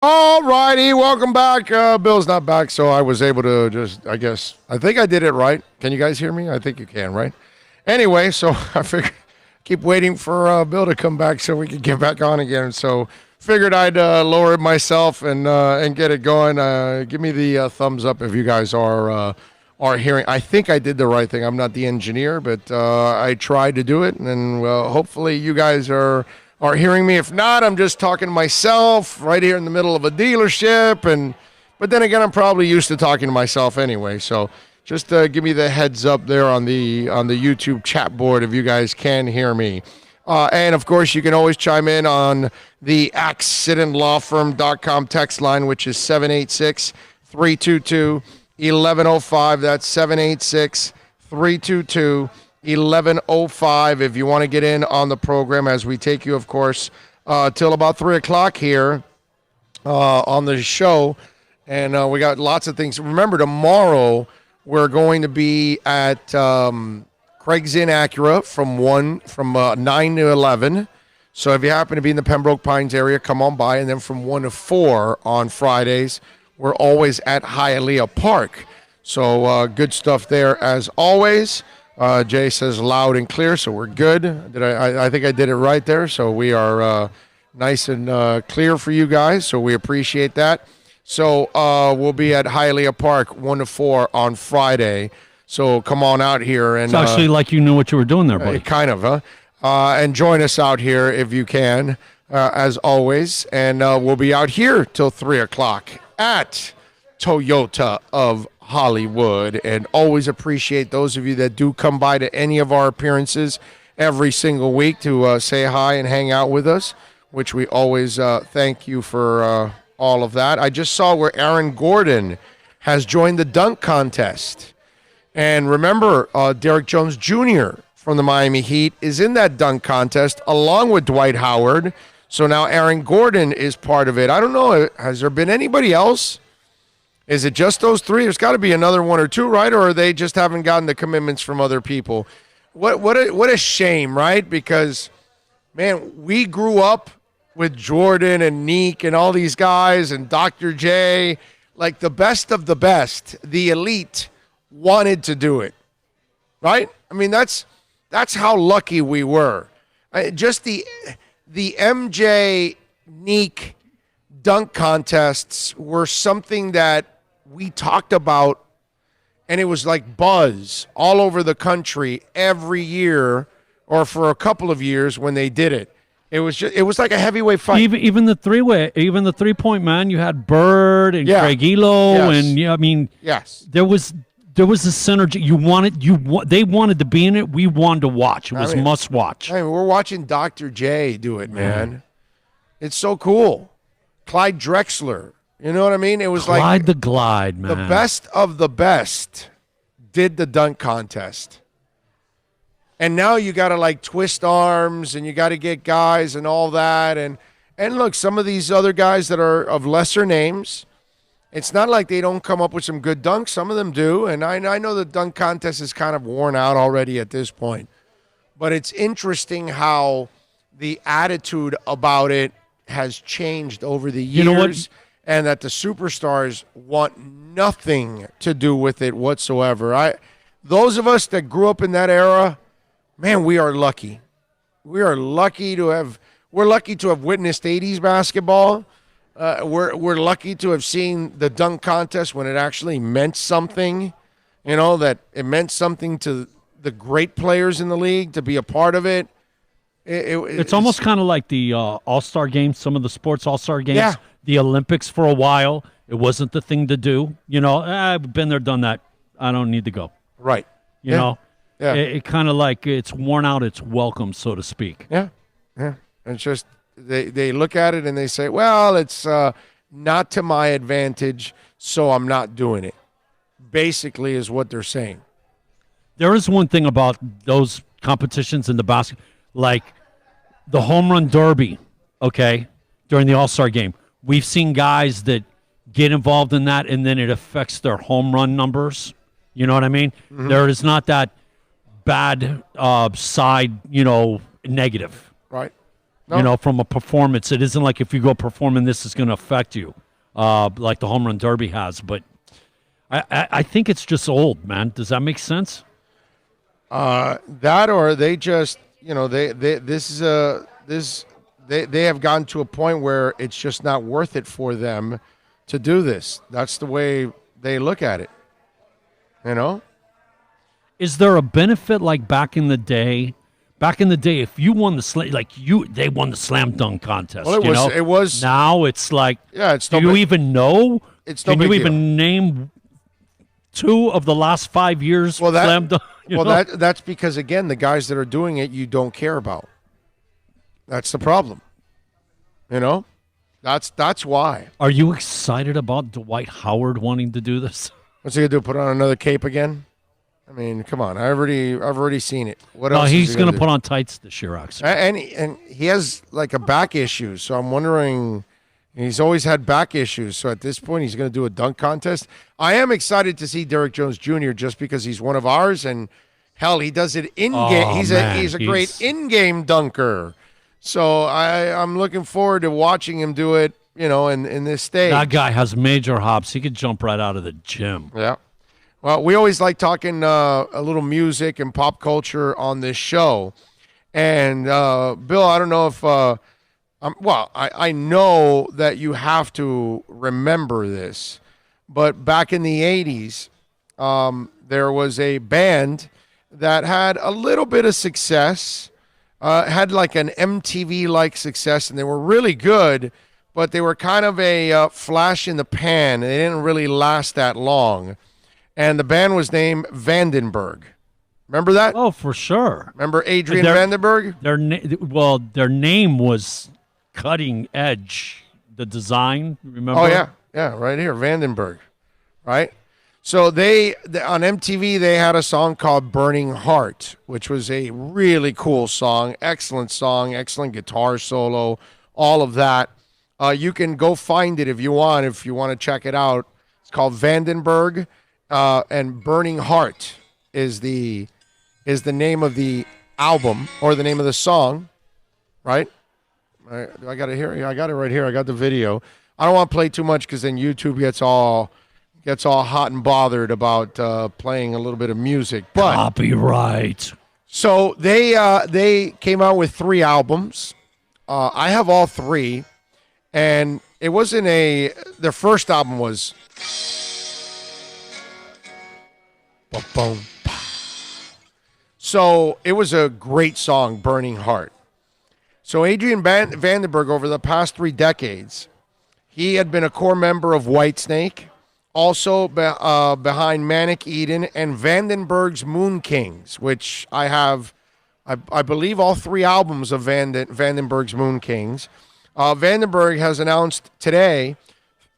All righty, welcome back. Bill's not back, so I was able to I think I did it right. Can you guys hear me? I think you can, right? Anyway, so I figured, keep waiting for Bill to come back so we can get back on again. So figured I'd lower it myself and get it going. Give me the thumbs up if you guys are hearing. I think I did the right thing. I'm not the engineer, but I tried to do it, and hopefully you guys are hearing me. If not, I'm just talking to myself right here in the middle of a dealership. But then again, I'm probably used to talking to myself anyway. So just give me the heads up there on the YouTube chat board if you guys can hear me. And of course, you can always chime in on the accidentlawfirm.com text line, which is 786-322-1105. That's 786-322-1105. 11:05 if you want to get in on the program as we take you, of course, till about 3 o'clock here on the show. And we got lots of things. Remember, tomorrow we're going to be at Craig's Inn Acura from 9 to 11. So if you happen to be in the Pembroke Pines area, come on by. And then from 1 to 4 on Fridays, we're always at Hialeah Park. So good stuff there as always. Jay says loud and clear, so we're good. I think I did it right there. So we are nice and clear for you guys. So we appreciate that. So we'll be at Hialeah Park 1 to 4 on Friday. So come on out here. And it's actually like you knew what you were doing there, buddy. Kind of, huh? And join us out here if you can, as always. And we'll be out here till 3 o'clock at Toyota of Hollywood, and always appreciate those of you that do come by to any of our appearances every single week to say hi and hang out with us, which we always thank you for all of that. I just saw where Aaron Gordon has joined the dunk contest. And remember, Derek Jones Jr. from the Miami Heat is in that dunk contest along with Dwight Howard. So now Aaron Gordon is part of it. I don't know, has there been anybody else? Is it just those three? There's got to be another one or two, right? Or they just haven't gotten the commitments from other people? What a shame, right? Because, man, we grew up with Jordan and Neek and all these guys and Dr. J, like the best of the best. The elite wanted to do it, right? I mean, that's how lucky we were. Just the MJ Neek dunk contests were something that we talked about, and it was like buzz all over the country every year, or for a couple of years when they did it. It was like a heavyweight fight. Even the the 3-point man. You had Bird and Craig Elo, and yes, there was a synergy. They wanted to be in it. We wanted to watch. It was must watch. I mean, we're watching Dr. J do it, man. It's so cool. Clyde Drexler. You know what I mean? It was Clyde the Glide, man. The best of the best did the dunk contest. And now you got to like twist arms and you got to get guys and all that. And look, some of these other guys that are of lesser names, it's not like they don't come up with some good dunks. Some of them do. And I know the dunk contest is kind of worn out already at this point. But it's interesting how the attitude about it has changed over the years. You know what? And that the superstars want nothing to do with it whatsoever. Those of us that grew up in that era, man, we are lucky. We're lucky to have witnessed 80s basketball. We're lucky to have seen the dunk contest when it actually meant something. You know, that it meant something to the great players in the league to be a part of it. It's almost kind of like the All-Star games, some of the sports All-Star games. Yeah. The Olympics for a while, it wasn't the thing to do. You know, I've been there, done that. I don't need to go. Right. You know? Yeah. It kind of like it's worn out its welcome, so to speak. Yeah. It's just they look at it and they say, well, it's not to my advantage, so I'm not doing it. Basically is what they're saying. There is one thing about those competitions in the basket, like the home run derby, okay, during the All-Star game. We've seen guys that get involved in that, and then it affects their home run numbers. You know what I mean? Mm-hmm. There is not that bad side, negative. Right. No. from a performance. It isn't like if you go performing this is going to affect you, like the home run derby has. But I think it's just old, man. Does that make sense? That or they just, they have gotten to a point where it's just not worth it for them to do this. That's the way they look at it. Is there a benefit like back in the day? Back in the day, if you won they won the slam dunk contest. Well, it was. Now it's like, Yeah, it's. do you even know? It's no Can big you deal. even name 2 of the last 5 years slam dunk? That's because again, the guys that are doing it, you don't care about. That's the problem. That's why. Are you excited about Dwight Howard wanting to do this? What's he gonna do? Put on another cape again? I mean, come on. I've already seen it. What else? No, he's going to put on tights this year, actually. And he has like a back issue, so I'm wondering. He's always had back issues, so at this point, he's going to do a dunk contest. I am excited to see Derrick Jones Jr. just because he's one of ours, and hell, he does it in game. Oh, He's a great in-game dunker. So I'm looking forward to watching him do it. In this stage. That guy has major hops. He could jump right out of the gym. Yeah. Well, we always like talking a little music and pop culture on this show. And, Bill, I don't know if I know that you have to remember this, but back in the 80s, there was a band that had a little bit of success, had like an MTV-like success, and they were really good, but they were kind of a flash in the pan. They didn't really last that long. And the band was named Vandenberg. Remember that? Oh, for sure. Remember Adrian Vandenberg? Their name was Cutting Edge. The design, remember? Oh, yeah, right here, Vandenberg, right? So on MTV, they had a song called Burning Heart, which was a really cool song, excellent guitar solo, all of that. You can go find it if you want to check it out. It's called Vandenberg, and Burning Heart is the name of the album or the name of the song, right? I got it here. I got it right here. I got the video. I don't want to play too much because then YouTube gets all hot and bothered about playing a little bit of music. But copyright. So they came out with 3 albums. I have all 3. And it wasn't their first album was boom. So it was a great song, Burning Heart. So Adrian Vandenberg, over the past 3 decades, he had been a core member of Whitesnake, also behind Manic Eden and Vandenberg's Moon Kings, which I have, I believe, all 3 albums of Vandenberg's Moon Kings. Vandenberg has announced today,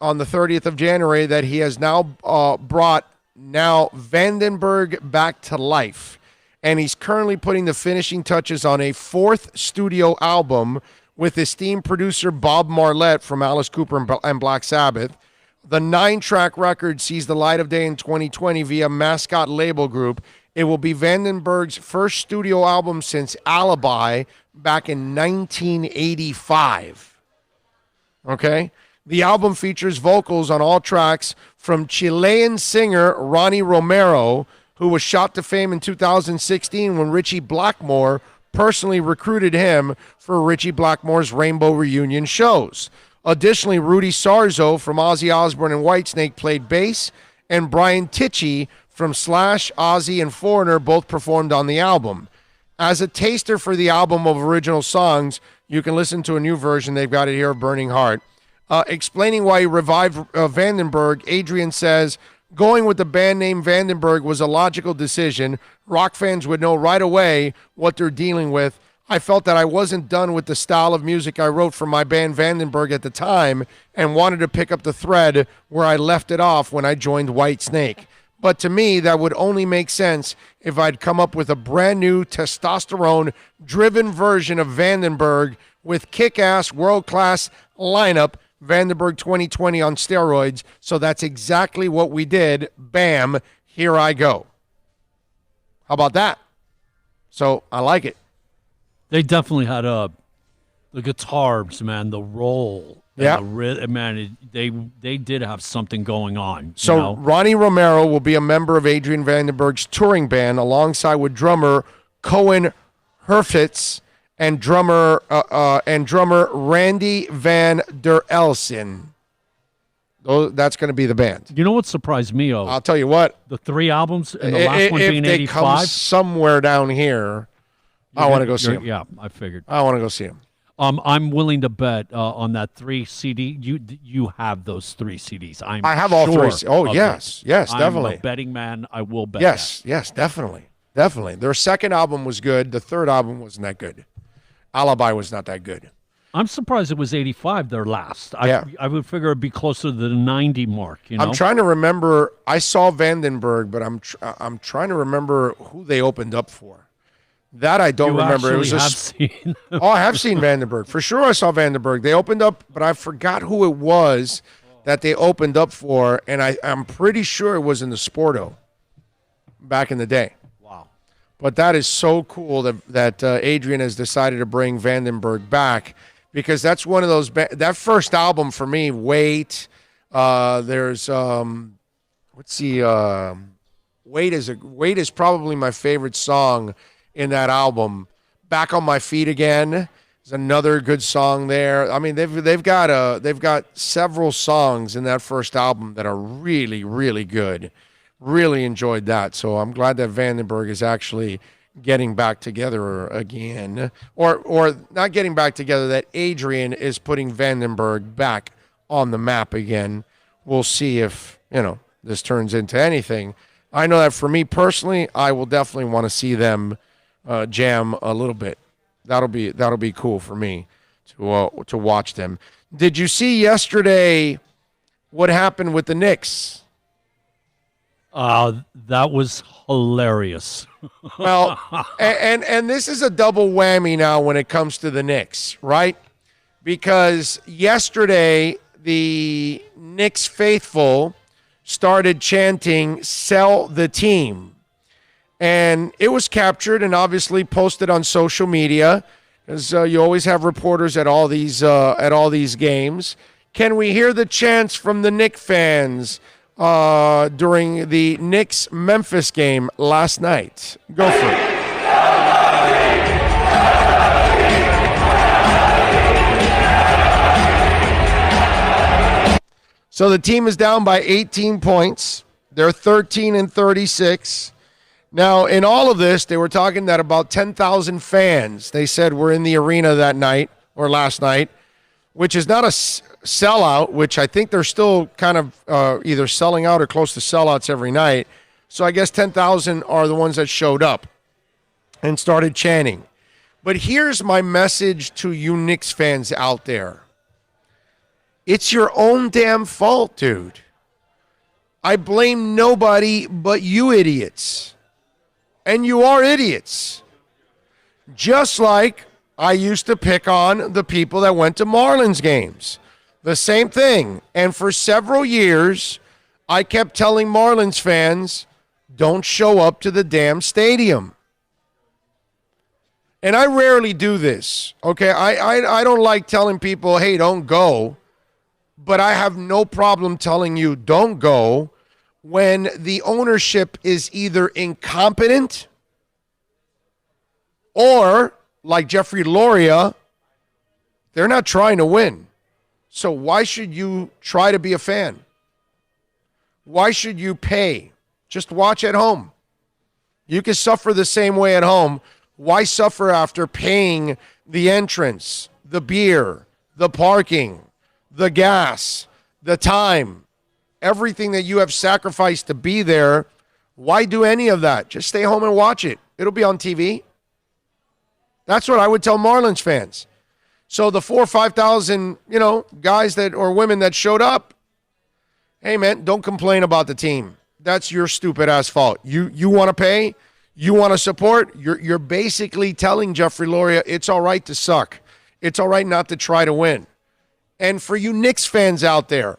on the 30th of January, that he has now brought Vandenberg back to life. And he's currently putting the finishing touches on a 4th studio album with esteemed producer Bob Marlette from Alice Cooper and Black Sabbath. The 9-track record sees the light of day in 2020 via Mascot Label Group. It will be Vandenberg's first studio album since Alibi back in 1985. Okay? The album features vocals on all tracks from Chilean singer Ronnie Romero, who was shot to fame in 2016 when Richie Blackmore personally recruited him for Richie Blackmore's Rainbow Reunion shows. Additionally, Rudy Sarzo from Ozzy Osbourne and Whitesnake played bass, and Brian Tichy from Slash, Ozzy, and Foreigner both performed on the album. As a taster for the album of original songs, you can listen to a new version. They've got it here, Burning Heart. Explaining why he revived Vandenberg, Adrian says, going with the band name Vandenberg was a logical decision. Rock fans would know right away what they're dealing with. I felt that I wasn't done with the style of music I wrote for my band Vandenberg at the time and wanted to pick up the thread where I left it off when I joined Whitesnake. But to me, that would only make sense if I'd come up with a brand new testosterone-driven version of Vandenberg with kick-ass, world-class lineup, Vandenberg 2020 on steroids. So that's exactly what we did. Bam, here I go. How about that? So I like it. They definitely had a The guitars, man, the roll. Yeah. Man, they did have something going on. So you know? Ronnie Romero will be a member of Adrian Vandenberg's touring band alongside with drummer Cohen Herfitz and drummer Randy Van Der Elsen. That's going to be the band. You know what surprised me? I'll tell you what. The 3 albums and the last one being 85. If they come somewhere down here, I want to go see them. Yeah, I figured. I want to go see them. I'm willing to bet on that 3 CD. You have those 3 CDs. I have all 3. Oh, yes. Them. Definitely. I'm a betting man. I will bet. Yes, definitely. Their second album was good. The third album wasn't that good. Alibi was not that good. I'm surprised it was 85, their last. I would figure it'd be closer to the 90 mark. You know? I'm trying to remember. I saw Vandenberg, but I'm trying to remember who they opened up for. That I don't remember. It was seen. I have seen Vandenberg. For sure I saw Vandenberg. They opened up, but I forgot who it was that they opened up for, and I'm pretty sure it was in the Sporto back in the day. Wow. But that is so cool that Adrian has decided to bring Vandenberg back, because that's one of those that first album for me, Wait, there's Wait is probably my favorite song in that album. Back on My Feet Again is another good song there. I mean, they've got several songs in that first album that are really, really good. Really enjoyed that. So I'm glad that Vandenberg is actually getting back together again, or not getting back together, that Adrian is putting Vandenberg back on the map again. We'll see if, this turns into anything. I know that for me personally, I will definitely want to see them jam a little bit. That'll be cool for me to watch them. Did you see yesterday what happened with the Knicks? That was hilarious. Well, and this is a double whammy now when it comes to the Knicks, right? Because yesterday the Knicks faithful started chanting "Sell the team." And it was captured and obviously posted on social media, as you always have reporters at all these games. Can we hear the chants from the Knicks fans during the Knicks-Memphis game last night? Go for it. So the team is down by 18 points. They're 13-36. Now, in all of this, they were talking that about 10,000 fans, they said, were in the arena that night or last night, which is not a sellout, which I think they're still kind of either selling out or close to sellouts every night. So I guess 10,000 are the ones that showed up and started chanting. But here's my message to you Knicks fans out there. It's your own damn fault, dude. I blame nobody but you idiots. And you are idiots. Just like I used to pick on the people that went to Marlins games. The same thing. And for several years, I kept telling Marlins fans, don't show up to the damn stadium. And I rarely do this, okay? I don't like telling people, hey, don't go. But I have no problem telling you don't go when the ownership is either incompetent or, like Jeffrey Loria, they're not trying to win. So why should you try to be a fan? Why should you pay? Just watch at home. You can suffer the same way at home. Why suffer after paying the entrance, the beer, the parking, the gas, the time, everything that you have sacrificed to be there? Why do any of that? Just stay home and watch it. It'll be on TV. That's what I would tell Marlins fans. So the 4,000 or 5,000, guys or women that showed up, hey man, don't complain about the team. That's your stupid ass fault. You want to pay? You want to support? You're basically telling Jeffrey Loria it's all right to suck. It's all right not to try to win. And for you Knicks fans out there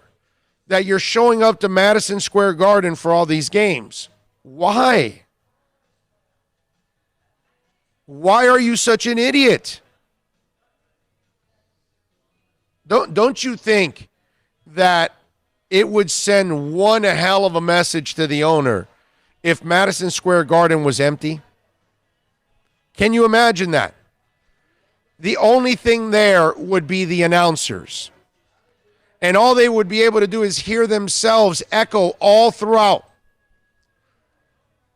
that you're showing up to Madison Square Garden for all these games, why? Why are you such an idiot? Don't you think that it would send one hell of a message to the owner if Madison Square Garden was empty? Can you imagine that? The only thing there would be the announcers. And all they would be able to do is hear themselves echo all throughout.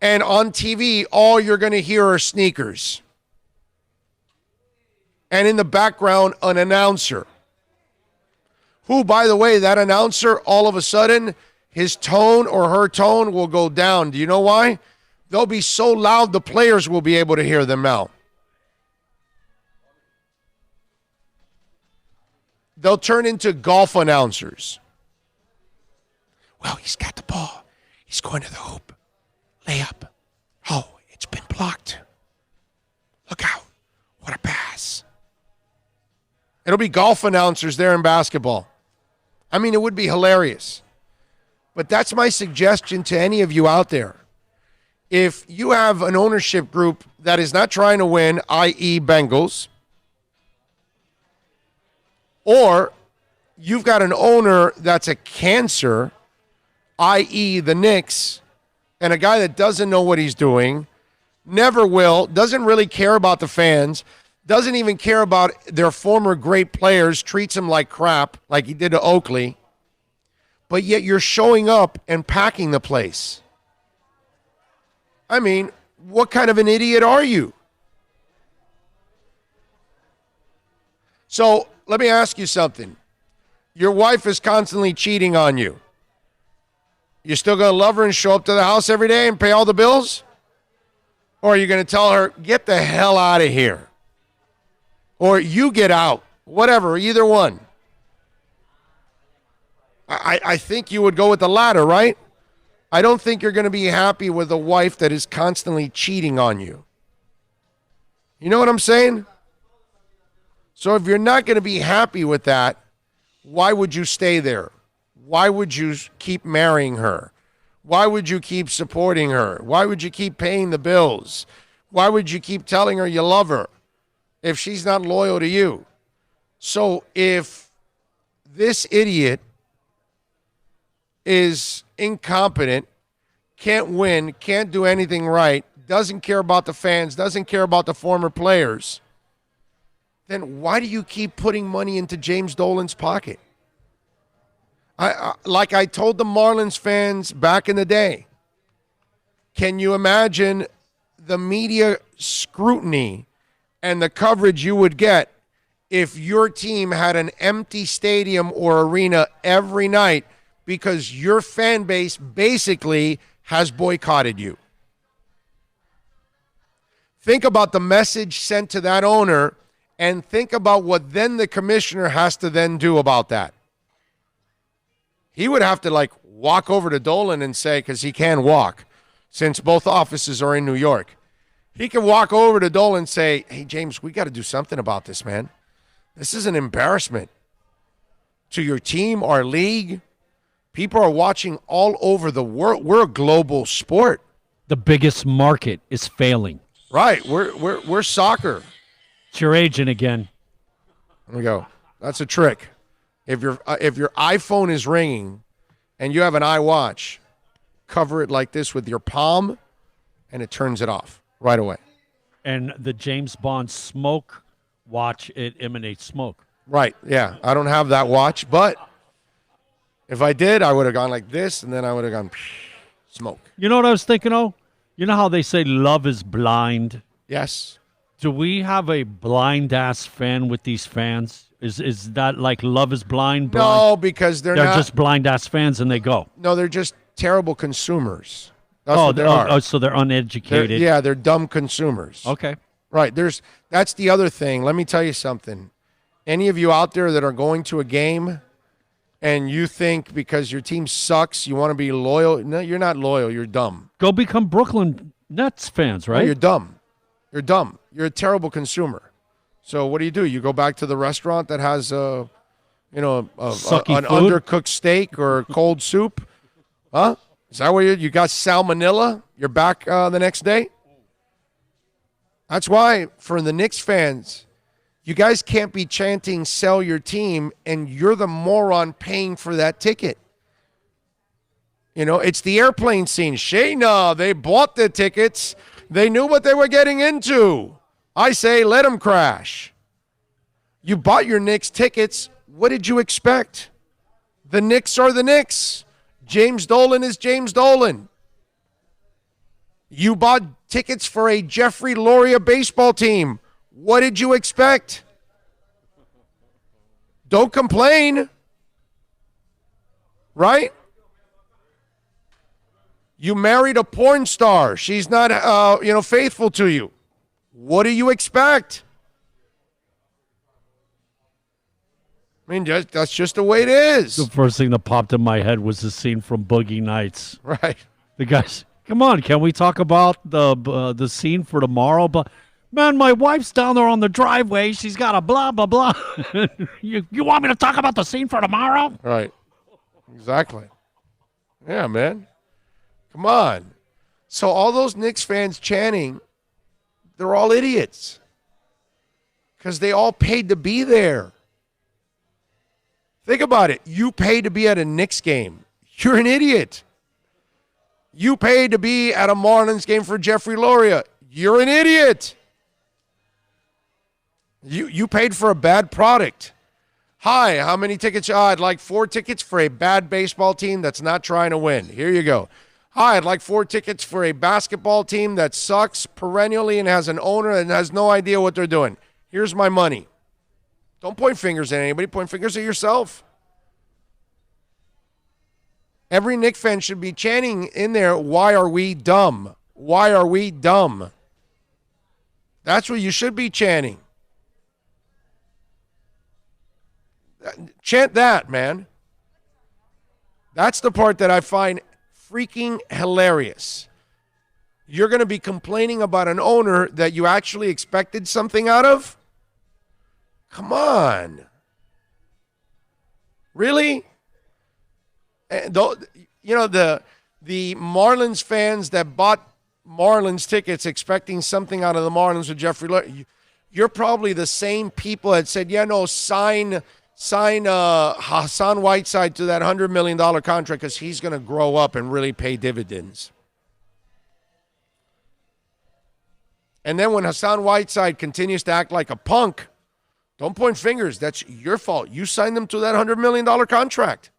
And on TV, all you're going to hear are sneakers. And in the background, an announcer. Who, by the way, that announcer, all of a sudden, his tone or her tone will go down. Do you know why? They'll be so loud the players will be able to hear them now. They'll turn into golf announcers. Well, he's got the ball. He's going to the hoop. Layup. Oh, it's been blocked. Look out. What a pass. It'll be golf announcers there in basketball. I mean, it would be hilarious. But that's my suggestion to any of you out there. If you have an ownership group that is not trying to win, i.e. Bengals, or you've got an owner that's a cancer, i.e. the Knicks, and a guy that doesn't know what he's doing, never will, doesn't really care about the fans, doesn't even care about their former great players, treats them like crap, like he did to Oakley, but yet you're showing up and packing the place. I mean, what kind of an idiot are you? So let me ask you something. Your wife is constantly cheating on you. You still going to love her and show up to the house every day and pay all the bills? Or are you going to tell her, get the hell out of here? Or you get out, whatever, either one. I think you would go with the latter, right? I don't think you're going to be happy with a wife that is constantly cheating on you. You know what I'm saying? So if you're not going to be happy with that, why would you stay there? Why would you keep marrying her? Why would you keep supporting her? Why would you keep paying the bills? Why would you keep telling her you love her if she's not loyal to you? So if this idiot is incompetent, can't win, can't do anything right, doesn't care about the fans, doesn't care about the former players, then why do you keep putting money into James Dolan's pocket? Like I told the Marlins fans back in the day, can you imagine the media scrutiny and the coverage you would get if your team had an empty stadium or arena every night because your fan base basically has boycotted you? Think about the message sent to that owner and think about what then the commissioner has to then do about that. He would have to walk over to Dolan and say, because he can walk since both offices are in New York. He can walk over to Dolan and say, hey, James, we got to do something about this, man. This is an embarrassment to your team, our league. People are watching all over the world. We're a global sport. The biggest market is failing. Right. We're soccer. It's your agent again. There we go. That's a trick. If your iPhone is ringing and you have an iWatch, cover it like this with your palm, and it turns it off right away. And the James Bond smoke watch, it emanates smoke. Right, yeah. I don't have that watch, but if I did, I would have gone like this, and then I would have gone smoke. You know what I was thinking, You know how they say love is blind? Yes. Do we have a blind-ass fan with these fans? Is that like love is blind? No, because they're not. Just blind-ass fans and they go. No, they're just terrible consumers. That's what they are. Oh, so they're uneducated. They're dumb consumers. Okay. Right. That's the other thing. Let me tell you something. Any of you out there that are going to a game and you think because your team sucks, you want to be loyal. No, you're not loyal. You're dumb. Go become Brooklyn Nets fans, right? No, you're dumb. You're dumb. You're a terrible consumer. So what do? You go back to the restaurant that has an undercooked steak or cold soup? Huh? Is that where you got salmonella? You're back the next day? That's why for the Knicks fans, You guys can't be chanting sell your team, and you're the moron paying for that ticket. It's the airplane scene. Shayna, they bought the tickets. They knew what they were getting into. I say let them crash. You bought your Knicks tickets. What did you expect? The Knicks are the Knicks. James Dolan is James Dolan. You bought tickets for a Jeffrey Loria baseball team. What did you expect? Don't complain. Right? You married a porn star. She's not, faithful to you. What do you expect? I mean, that's just the way it is. The first thing that popped in my head was the scene from Boogie Nights. Right. The guys, come on, can we talk about the scene for tomorrow? But man, my wife's down there on the driveway. She's got a blah, blah, blah. You want me to talk about the scene for tomorrow? Right. Exactly. Yeah, man. Come on. So all those Knicks fans chanting, they're all idiots. Because they all paid to be there. Think about it. You paid to be at a Knicks game. You're an idiot. You paid to be at a Marlins game for Jeffrey Loria. You're an idiot. You paid for a bad product. Hi, how many tickets? I'd like 4 tickets for a bad baseball team that's not trying to win. Here you go. Hi, I'd like 4 tickets for a basketball team that sucks perennially and has an owner that has no idea what they're doing. Here's my money. Don't point fingers at anybody. Point fingers at yourself. Every Knicks fan should be chanting in there, why are we dumb? Why are we dumb? That's what you should be chanting. Chant that, man. That's the part that I find freaking hilarious. You're going to be complaining about an owner that you actually expected something out of? Come on. Really? The Marlins fans that bought Marlins tickets expecting something out of the Marlins with Jeffrey Loria, you're probably the same people that said, sign Hassan Whiteside to that $100 million contract because he's going to grow up and really pay dividends. And then when Hassan Whiteside continues to act like a punk, don't point fingers. That's your fault. You signed them to that $100 million contract.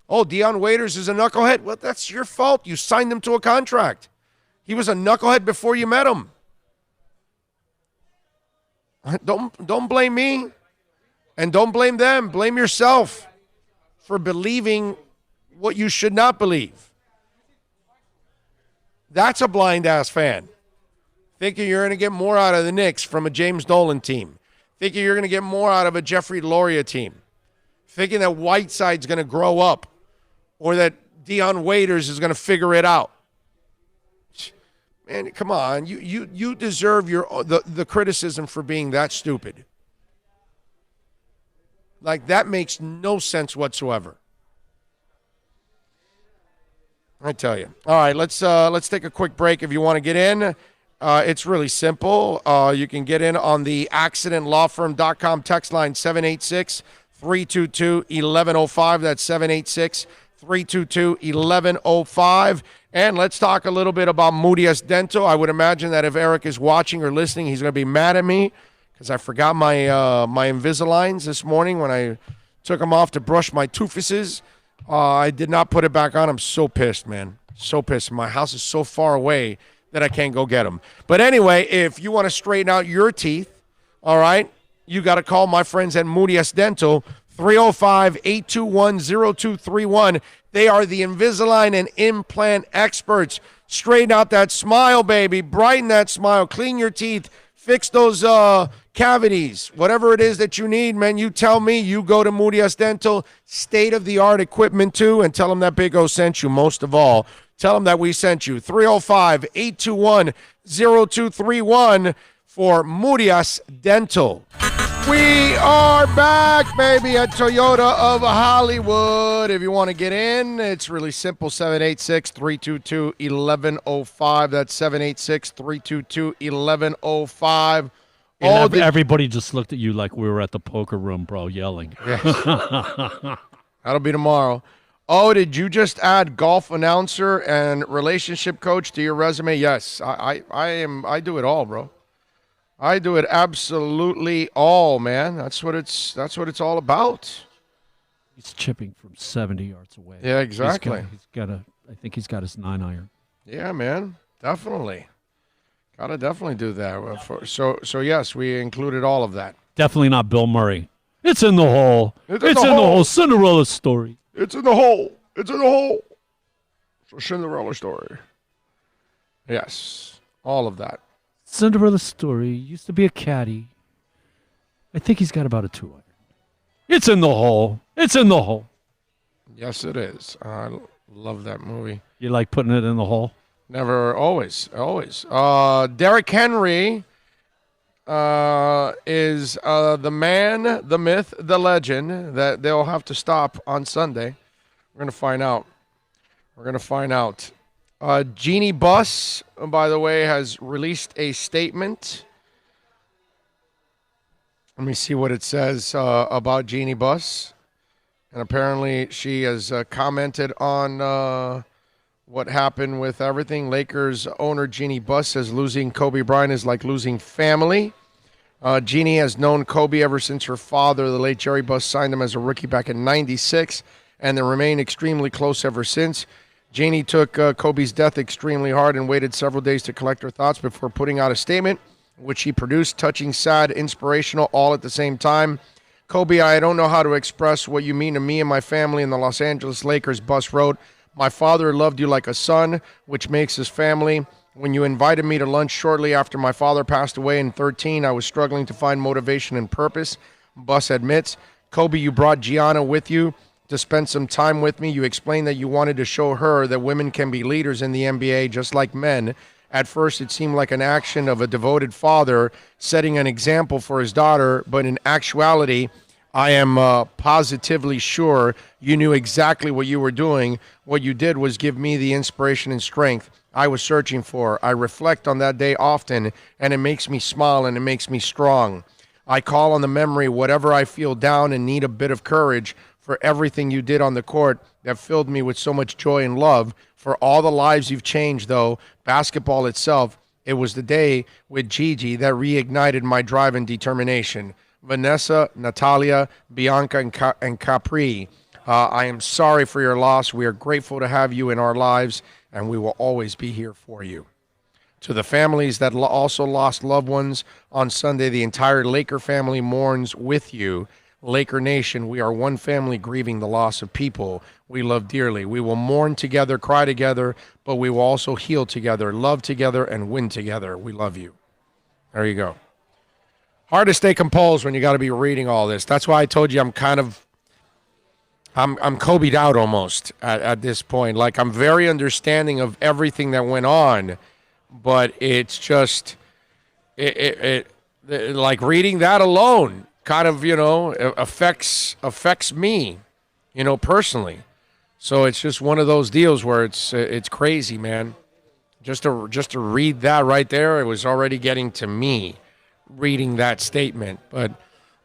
Oh, Deion Waiters is a knucklehead. Well, that's your fault. You signed him to a contract. He was a knucklehead before you met him. Don't blame me. And don't blame them. Blame yourself for believing what you should not believe. That's a blind-ass fan. Thinking you're going to get more out of the Knicks from a James Dolan team. Thinking you're going to get more out of a Jeffrey Loria team. Thinking that Whiteside's going to grow up. Or that Deion Waiters is going to figure it out. Man, come on. You deserve the criticism for being that stupid. Like, that makes no sense whatsoever. I tell you. All right, let's take a quick break. If you want to get in, it's really simple. You can get in on the accidentlawfirm.com text line 786-322-1105. That's 786-322-1105. And let's talk a little bit about Moody's Dental. I would imagine that if Eric is watching or listening, he's going to be mad at me because I forgot my Invisaligns this morning when I took them off to brush my toofuses. I did not put it back on. I'm so pissed, man. So pissed. My house is so far away that I can't go get them. But anyway, if you want to straighten out your teeth, all right, you got to call my friends at Moody's Dental, 305-821-0231. They are the Invisalign and implant experts. Straighten out that smile, baby. Brighten that smile. Clean your teeth. Fix those cavities. Whatever it is that you need, man, you tell me. You go to Moody's Dental. State-of-the-art equipment, too, and tell them that Big O sent you most of all. Tell them that we sent you. 305-821-0231 for Moody's Dental. We are back, baby, at Toyota of Hollywood. If you want to get in, it's really simple, 786-322-1105. That's 786-322-1105. And everybody just looked at you like we were at the poker room, bro, yelling. Yes. That'll be tomorrow. Oh, did you just add golf announcer and relationship coach to your resume? Yes, I do it all, bro. I do it absolutely all, man. That's what it's all about. He's chipping from 70 yards away. Yeah, exactly. I think he's got his 9-iron. Yeah, man. Definitely. Gotta definitely do that. So yes, we included all of that. Definitely not Bill Murray. It's in the hole. It's in the hole. Cinderella story. It's in the hole. It's in the hole. It's a Cinderella story. Yes, all of that. Cinderella story. Used to be a caddy. I think he's got about a 2-iron. It's in the hole. It's in the hole. Yes, it is. I love that movie. You like putting it in the hole? Never, always. Derrick Henry is the man, the myth, the legend that they'll have to stop on Sunday. We're going to find out. Jeannie Buss, by the way, has released a statement. Let me see what it says about Jeannie Buss. And apparently she has commented on what happened with everything. Lakers owner Jeannie Buss says losing Kobe Bryant is like losing family. Jeannie has known Kobe ever since her father, the late Jerry Buss, signed him as a rookie back in '96, and they remain extremely close ever since. Jeannie took Kobe's death extremely hard and waited several days to collect her thoughts before putting out a statement, which she produced, touching, sad, inspirational, all at the same time. Kobe, I don't know how to express what you mean to me and my family in the Los Angeles Lakers, Buss wrote. My father loved you like a son, which makes us family. When you invited me to lunch shortly after my father passed away in 2013, I was struggling to find motivation and purpose. Buss admits, Kobe, you brought Gianna with you to spend some time with me. You explained that you wanted to show her that women can be leaders in the NBA just like men. At first, it seemed like an action of a devoted father setting an example for his daughter, but in actuality, I am positively sure you knew exactly what you were doing. What you did was give me the inspiration and strength I was searching for. I reflect on that day often, and it makes me smile and it makes me strong. I call on the memory whatever I feel down and need a bit of courage for everything you did on the court that filled me with so much joy and love. For all the lives you've changed, though, basketball itself, it was the day with Gigi that reignited my drive and determination. Vanessa, Natalia, Bianca, and Capri, I am sorry for your loss. We are grateful to have you in our lives, and we will always be here for you. To the families that also lost loved ones on Sunday, the entire Laker family mourns with you. Laker Nation, we are one family grieving the loss of people we love dearly. We will mourn together, cry together, but we will also heal together, love together, and win together. We love you. There you go. Hard to stay composed when you got to be reading all this. That's why I told you I'm Kobe'd out almost at this point. Like, I'm very understanding of everything that went on, but it's just like reading that alone kind of, affects me, personally. So it's just one of those deals where it's crazy, man. Just to read that right there, it was already getting to me reading that statement. But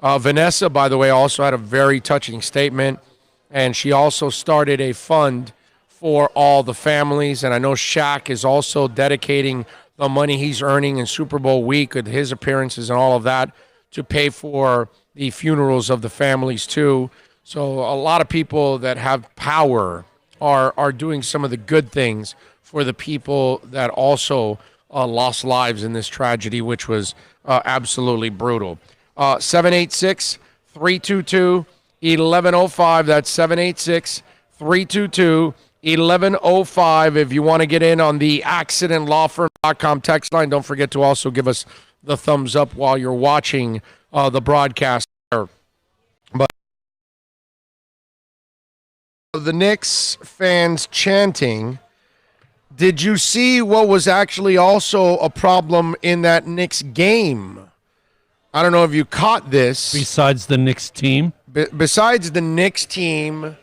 Vanessa, by the way, also had a very touching statement, and she also started a fund for all the families. And I know Shaq is also dedicating the money he's earning in Super Bowl week with his appearances and all of that to pay for the funerals of the families too. So a lot of people that have power are doing some of the good things for the people that also lost lives in this tragedy, which was absolutely brutal. 786-322-1105. That's 786-322-1105. If you want to get in on the accidentlawfirm.com text line, don't forget to also give us the thumbs up while you're watching the broadcast. But the Knicks fans chanting. Did you see what was actually also a problem in that Knicks game? I don't know if you caught this. Besides the Knicks team? Besides the Knicks team,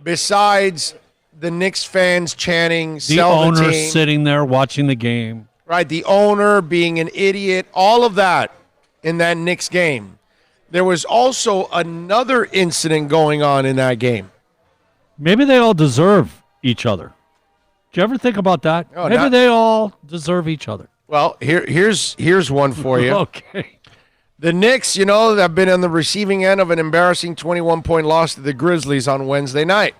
besides the Knicks fans chanting, the owner sitting there watching the game. Right, the owner being an idiot, all of that in that Knicks game. There was also another incident going on in that game. Maybe they all deserve each other. Did you ever think about that? Oh, Maybe they all deserve each other. Well, here's one for you. Okay. The Knicks, have been on the receiving end of an embarrassing 21-point loss to the Grizzlies on Wednesday night.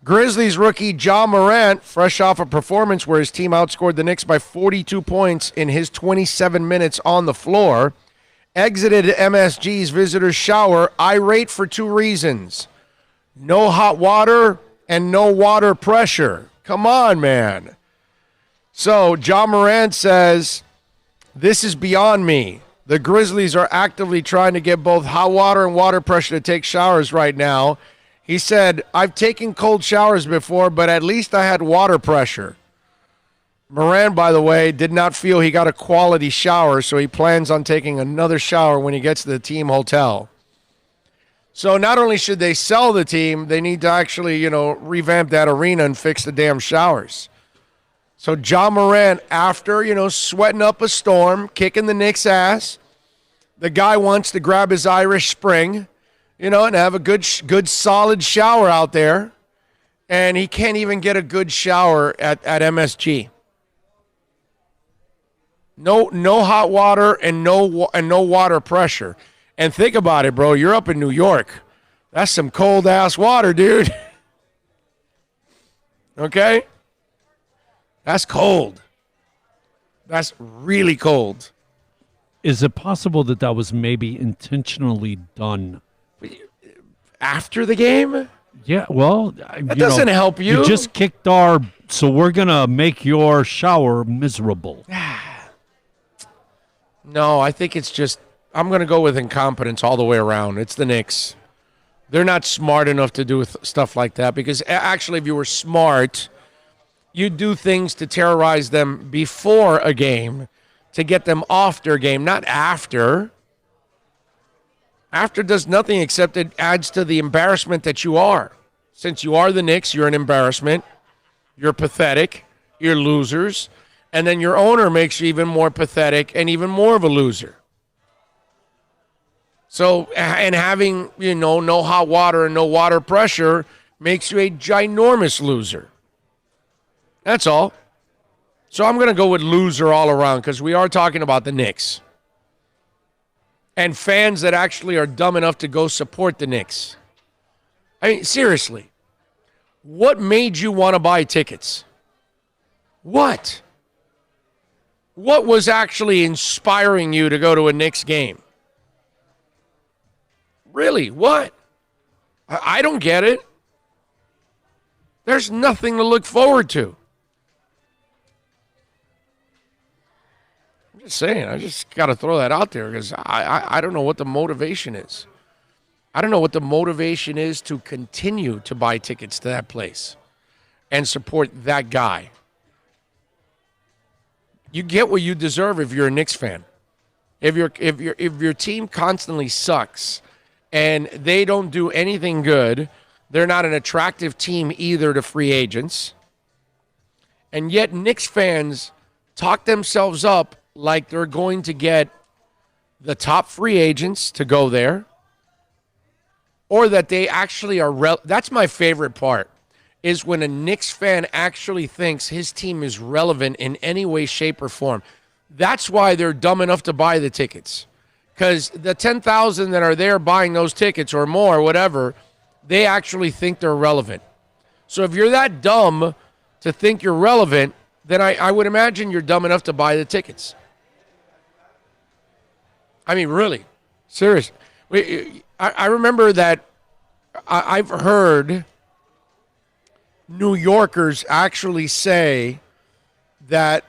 Grizzlies rookie Ja Morant, fresh off a performance where his team outscored the Knicks by 42 points in his 27 minutes on the floor, exited MSG's visitor's shower irate for two reasons. No hot water and no water pressure. Come on, man. So Ja Morant says, "This is beyond me. The Grizzlies are actively trying to get both hot water and water pressure to take showers right now." He said, "I've taken cold showers before, but at least I had water pressure." Morant, by the way, did not feel he got a quality shower, so he plans on taking another shower when he gets to the team hotel. So not only should they sell the team, they need to actually, revamp that arena and fix the damn showers. So Ja Morant, after, sweating up a storm, kicking the Knicks' ass, the guy wants to grab his Irish Spring, and have a good solid shower out there, and he can't even get a good shower at MSG. No hot water and no water pressure. And think about it, bro. You're up in New York. That's some cold ass water, dude. Okay? That's cold. That's really cold. Is it possible that was maybe intentionally done? After the game? Yeah, well, that doesn't help you. You just kicked so we're going to make your shower miserable. No, I think it's just, I'm going to go with incompetence all the way around. It's the Knicks. They're not smart enough to do stuff like that, because actually if you were smart, you'd do things to terrorize them before a game to get them off their game, not after. After does nothing except it adds to the embarrassment that you are. Since you are the Knicks, you're an embarrassment. You're pathetic. You're losers. And then your owner makes you even more pathetic and even more of a loser. So, and having, no hot water and no water pressure makes you a ginormous loser. That's all. So I'm going to go with loser all around, because we are talking about the Knicks. And fans that actually are dumb enough to go support the Knicks. I mean, seriously. What made you want to buy tickets? What? What was actually inspiring you to go to a Knicks game? Really? What? I don't get it. There's nothing to look forward to. I'm just saying, I just got to throw that out there, because I don't know what the motivation is. I don't know what the motivation is to continue to buy tickets to that place and support that guy. You get what you deserve if you're a Knicks fan. If your team constantly sucks and they don't do anything good, they're not an attractive team either to free agents. And yet Knicks fans talk themselves up like they're going to get the top free agents to go there, or that they actually are. That's my favorite part, is when a Knicks fan actually thinks his team is relevant in any way, shape, or form. That's why they're dumb enough to buy the tickets. Because the 10,000 that are there buying those tickets or more, whatever, they actually think they're relevant. So if you're that dumb to think you're relevant, then I would imagine you're dumb enough to buy the tickets. I mean, really. Seriously. I remember that I've heard New Yorkers actually say that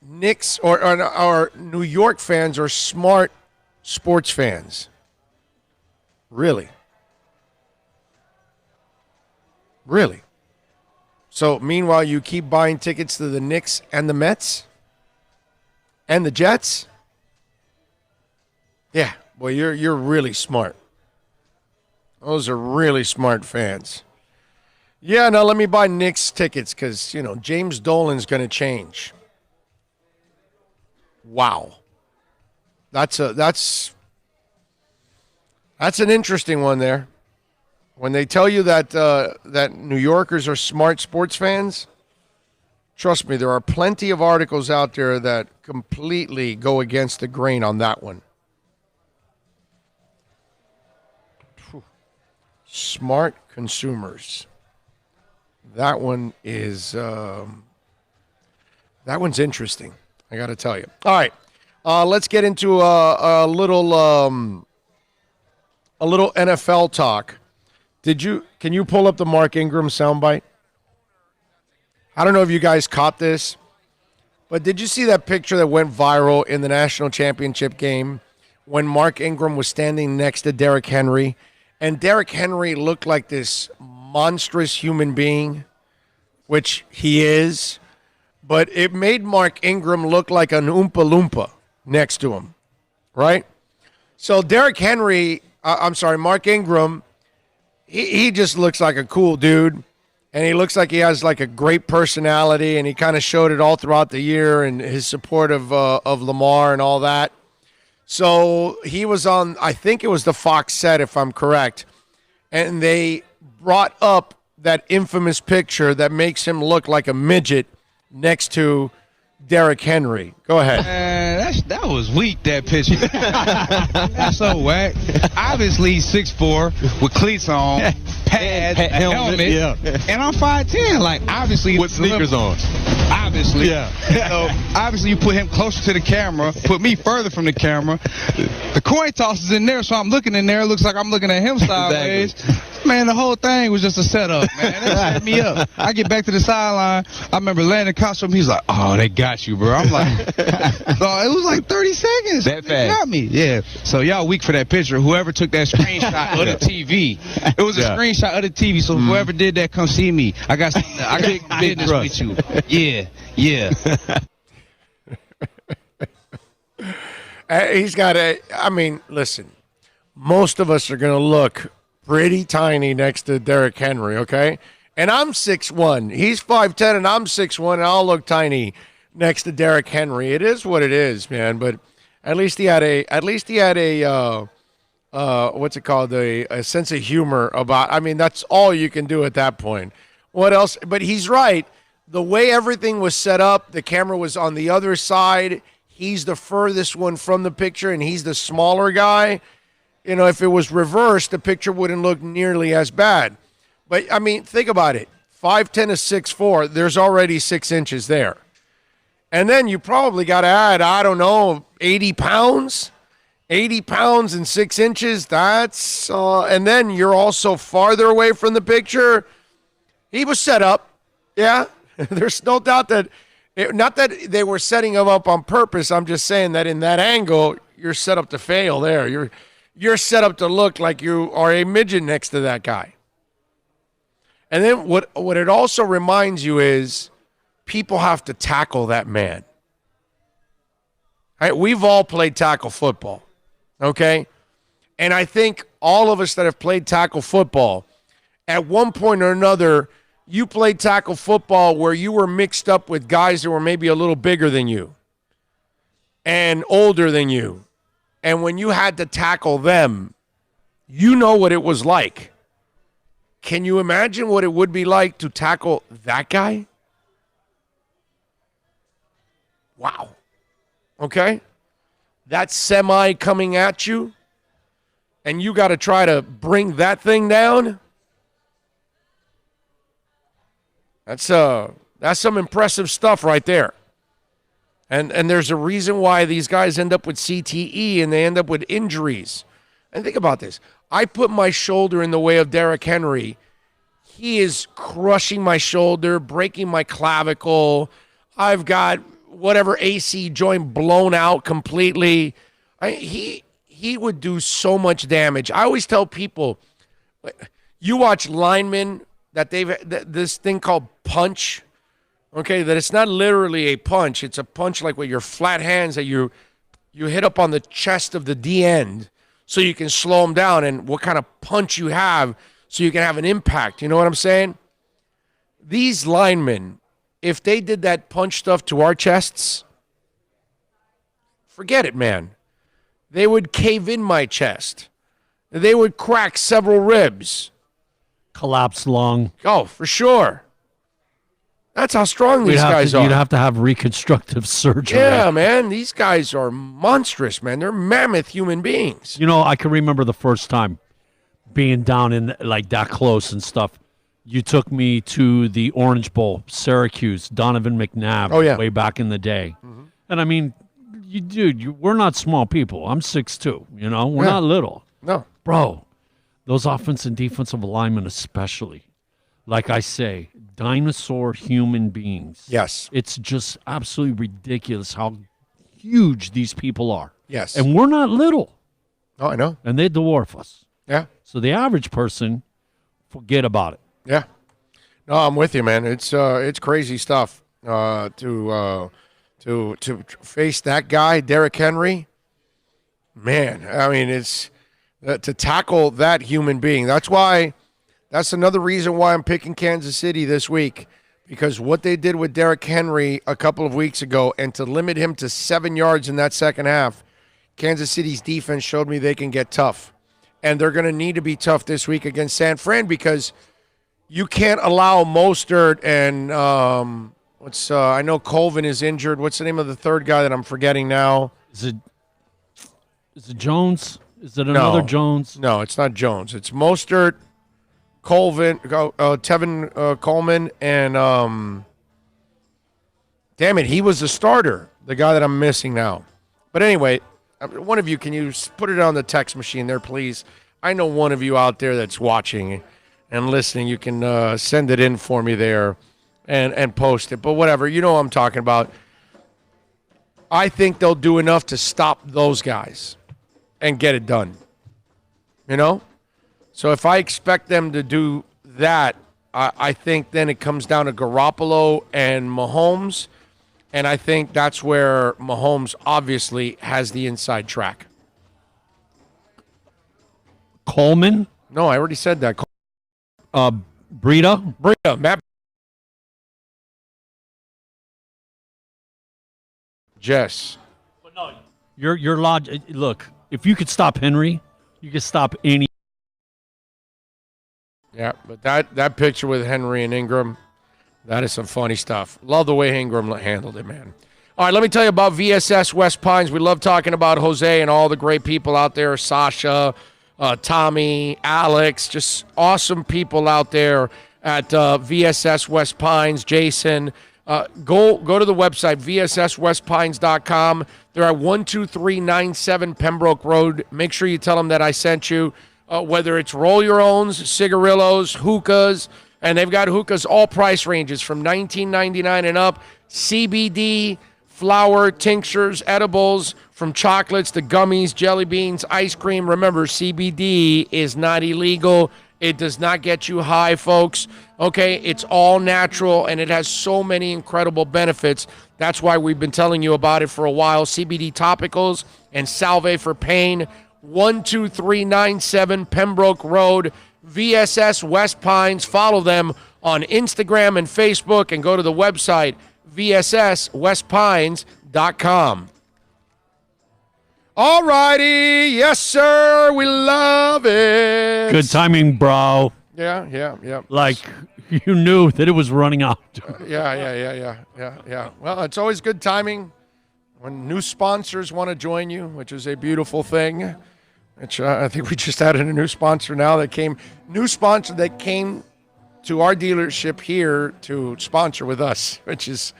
Knicks or New York fans are smart sports fans. Really? Really? So, meanwhile, you keep buying tickets to the Knicks and the Mets and the Jets? Yeah, well, you're really smart. Those are really smart fans. Yeah, now let me buy Knicks tickets because, James Dolan's going to change. Wow. That's an interesting one there. When they tell you that that New Yorkers are smart sports fans, trust me, there are plenty of articles out there that completely go against the grain on that one. Smart consumers. That one is that one's interesting. I got to tell you. All right, let's get into a little NFL talk. Can you pull up the Mark Ingram soundbite? I don't know if you guys caught this, but did you see that picture that went viral in the national championship game when Mark Ingram was standing next to Derrick Henry, and Derrick Henry looked like this monstrous human being, which he is, but it made Mark Ingram look like an Oompa Loompa next to him, right? So Mark Ingram, he just looks like a cool dude, and he looks like he has like a great personality, and he kind of showed it all throughout the year and his support of Lamar and all that. So he was on, I think it was the Fox set, if I'm correct, and they brought up that infamous picture that makes him look like a midget next to Derrick Henry. Go ahead. That was weak, that picture. That's so whack. Obviously, 6'4", with cleats on, pads, a helmet, and I'm 5'10". Like, obviously. With sneakers on. Obviously. Yeah. So, obviously, you put him closer to the camera, put me further from the camera. The coin toss is in there, so I'm looking in there. It looks like I'm looking at him sideways. Exactly. Man, the whole thing was just a setup, man. That set me up. I get back to the sideline. I remember Landon Costume. He's like, "Oh, they got you, bro." I'm like, so it was like 30 seconds. That fast. They got me. Yeah. So y'all weak for that picture. Whoever took that screenshot of the TV, it was a screenshot of the TV. So whoever did that, come see me. I got business with you. Yeah. He's got listen, most of us are going to look pretty tiny next to Derrick Henry, okay? And I'm 6'1". He's 5'10", and I'm 6'1", and I'll look tiny next to Derrick Henry. It is what it is, man. But at least he had a what's it called? A sense of humor about. I mean, that's all you can do at that point. What else? But he's right. The way everything was set up, the camera was on the other side. He's the furthest one from the picture, and he's the smaller guy. You know, if it was reversed, the picture wouldn't look nearly as bad. But, I mean, think about it. 5'10" to 6'4", there's already 6 inches there. And then you probably got to add, 80 pounds? 80 pounds and 6 inches, that's... and then you're also farther away from the picture. He was set up, yeah. There's no doubt that... not that they were setting him up on purpose. I'm just saying that in that angle, you're set up to fail there. You're set up to look like you are a midget next to that guy. And then what it also reminds you is people have to tackle that man. Right? We've all played tackle football, okay? And I think all of us that have played tackle football, at one point or another, you played tackle football where you were mixed up with guys that were maybe a little bigger than you and older than you. And when you had to tackle them, you know what it was like. Can you imagine what it would be like to tackle that guy? Wow. Okay? That semi coming at you, and you got to try to bring that thing down? That's some impressive stuff right there. And there's a reason why these guys end up with CTE and they end up with injuries. And think about this. I put my shoulder in the way of Derrick Henry. He is crushing my shoulder, breaking my clavicle. I've got whatever AC joint blown out completely. He would do so much damage. I always tell people, you watch linemen that this thing called punch. Okay, that it's not literally a punch. It's a punch like with your flat hands that you hit up on the chest of the D end so you can slow them down, and what kind of punch you have so you can have an impact. You know what I'm saying? These linemen, if they did that punch stuff to our chests, forget it, man. they would cave in my chest. They would crack several ribs. Collapse lung. Oh, for sure. That's how strong these guys are. You'd have to have reconstructive surgery. Yeah, man. These guys are monstrous, man. They're mammoth human beings. You know, I can remember the first time being down in like that close and stuff. You took me to the Orange Bowl, Syracuse, Donovan McNabb, way back in the day. Mm-hmm. And I mean, we're not small people. I'm 6'2", we're not little. No. Bro, those offensive and defensive linemen especially, like I say, dinosaur human beings. Yes. It's just absolutely ridiculous how huge these people are. Yes. And we're not little. Oh, I know. And they dwarf us. Yeah. So the average person, forget about it. Yeah. No, I'm with you, man. It's crazy stuff to face that guy, Derrick Henry. Man, I mean, it's to tackle that human being. That's another reason why I'm picking Kansas City this week, because what they did with Derrick Henry a couple of weeks ago and to limit him to 7 yards in that second half, Kansas City's defense showed me they can get tough. And they're going to need to be tough this week against San Fran because you can't allow Mostert and I know Colvin is injured. What's the name of the third guy that I'm forgetting now? Is it Jones? Is it another Jones? No, it's not Jones. It's Mostert, Colvin, Tevin Coleman, and damn it, he was the starter, the guy that I'm missing now. But anyway, one of you, can you put it on the text machine there, please? I know one of you out there that's watching and listening. You can send it in for me there and post it. But whatever, you know what I'm talking about. I think they'll do enough to stop those guys and get it done. So if I expect them to do that, I think then it comes down to Garoppolo and Mahomes. And I think that's where Mahomes obviously has the inside track. Coleman? No, I already said that. Breida, Matt. Jess. But no, your logic. Look, if you could stop Henry, you could stop any. Yeah, but that picture with Henry and Ingram, that is some funny stuff. Love the way Ingram handled it, man. All right, let me tell you about VSS West Pines. We love talking about Jose and all the great people out there, Sasha, Tommy, Alex, just awesome people out there at VSS West Pines. Jason, go to the website, vsswestpines.com. They're at 12397 Pembroke Road. Make sure you tell them that I sent you, whether it's roll your owns, cigarillos, hookahs, and they've got hookahs all price ranges from $19.99 and up, CBD, flour, tinctures, edibles, from chocolates to gummies, jelly beans, ice cream. Remember, CBD is not illegal. It does not get you high, folks. Okay, it's all natural, and it has so many incredible benefits. That's why we've been telling you about it for a while. CBD topicals and Salve for pain. 12397 Pembroke Road, VSS West Pines. Follow them on Instagram and Facebook, and go to the website, vsswestpines.com. All righty. Yes, sir. We love it. Good timing, bro. Yeah. Like, you knew that it was running out. Yeah. Well, it's always good timing when new sponsors want to join you, which is a beautiful thing. Which I think we just added a new sponsor now that came to our dealership here to sponsor with us, which is,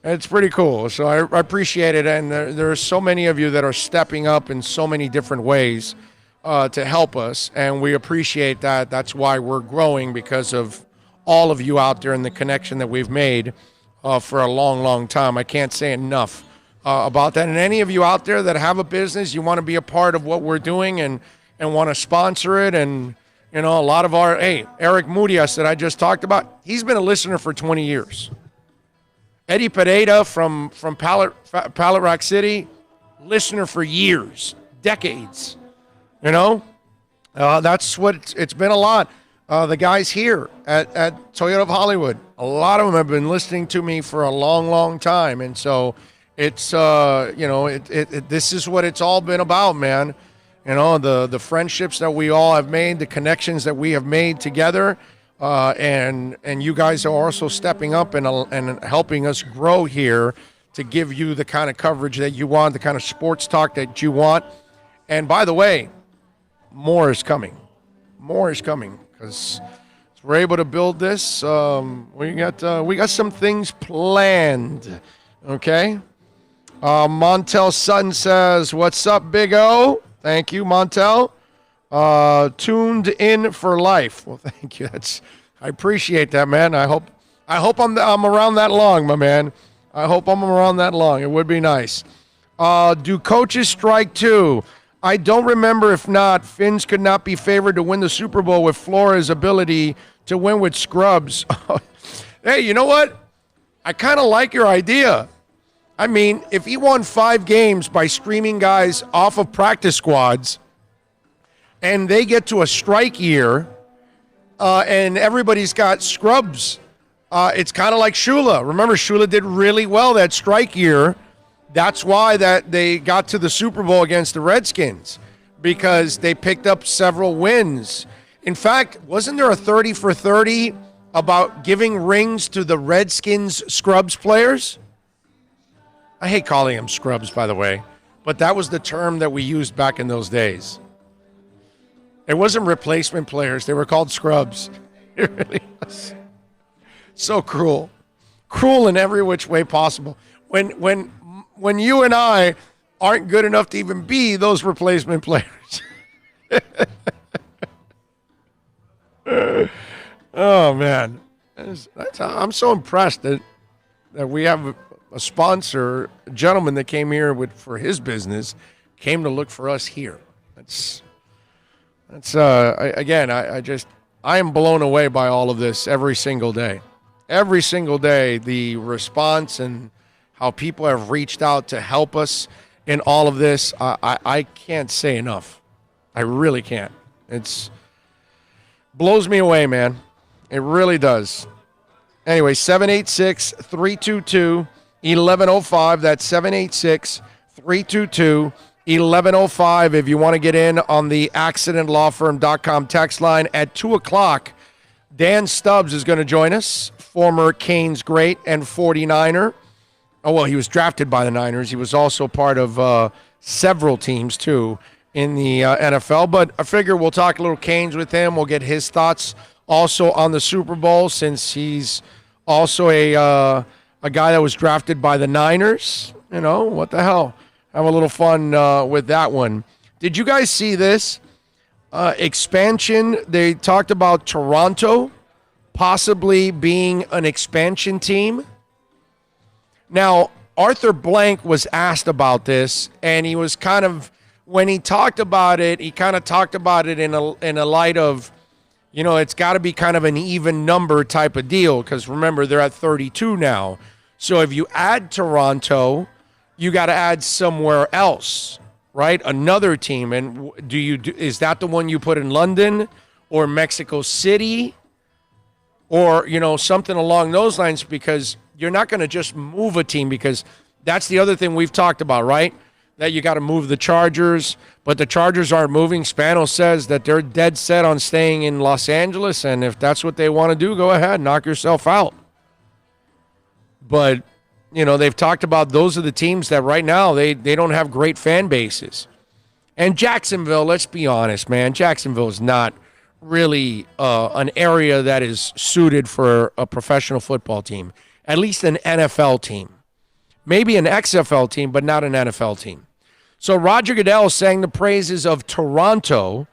it's pretty cool. So I appreciate it. And there are so many of you that are stepping up in so many different ways to help us. And we appreciate that. That's why we're growing, because of all of you out there and the connection that we've made for a long, long time. I can't say enough about that. And any of you out there that have a business, you want to be a part of what we're doing and want to sponsor it. And, a lot of Eric Mudias that I just talked about, he's been a listener for 20 years. Eddie Pereira from Pallet Rock City, listener for years, decades. That's what it's been a lot. The guys here at Toyota of Hollywood, a lot of them have been listening to me for a long, long time. And so It's this is what it's all been about, man. The friendships that we all have made, the connections that we have made together, and you guys are also stepping up and helping us grow here to give you the kind of coverage that you want, the kind of sports talk that you want. And by the way, more is coming. More is coming because we're able to build this. We got some things planned. Okay. Montel Sutton says, "What's up, Big O?" Thank you, Montel. Tuned in for life. Well, thank you. I appreciate that, man. I hope I'm around that long, my man. I hope I'm around that long. It would be nice. Do coaches strike too? I don't remember. If not, Finns could not be favored to win the Super Bowl with Flores' ability to win with scrubs. Hey, you know what? I kind of like your idea. I mean, if he won 5 games by streaming guys off of practice squads and they get to a strike year and everybody's got scrubs, it's kind of like Shula. Remember, Shula did really well that strike year. That's why that they got to the Super Bowl against the Redskins, because they picked up several wins. In fact, wasn't there a 30 for 30 about giving rings to the Redskins scrubs players? I hate calling them scrubs, by the way, but that was the term that we used back in those days. It wasn't replacement players. They were called scrubs. It really was. So cruel. Cruel in every which way possible. When you and I aren't good enough to even be those replacement players. Oh, man. I'm so impressed that we have a sponsor, a gentleman that came here for his business, came to look for us here. I am blown away by all of this every single day. Every single day, the response and how people have reached out to help us in all of this, I can't say enough. I really can't. It blows me away, man. It really does. Anyway, 786-322-1105. That's 786-322-1105. If you want to get in on the accidentlawfirm.com text line at 2 o'clock, Dan Stubbs is going to join us, former Canes great and 49er. Oh, well, he was drafted by the Niners. He was also part of several teams, too, in the NFL. But I figure we'll talk a little Canes with him. We'll get his thoughts also on the Super Bowl, since he's also a guy that was drafted by the Niners. You know, what the hell? Have a little fun with that one. Did you guys see this? Expansion. They talked about Toronto possibly being an expansion team. Now, Arthur Blank was asked about this, and he was kind of, when he talked about it, he kind of talked about it in a light of, you know, it's got to be kind of an even number type of deal, because remember, they're at 32 now. So if you add Toronto, you got to add somewhere else, right? Another team. And is that the one you put in London or Mexico City or, you know, something along those lines? Because you're not going to just move a team, because that's the other thing we've talked about, right? That you got to move the Chargers, but the Chargers aren't moving. Spano says that they're dead set on staying in Los Angeles, and if that's what they want to do, go ahead, knock yourself out. But, you know, they've talked about those are the teams that right now they don't have great fan bases. And Jacksonville, let's be honest, man, Jacksonville is not really an area that is suited for a professional football team, at least an NFL team. Maybe an XFL team, but not an NFL team. So Roger Goodell sang the praises of Toronto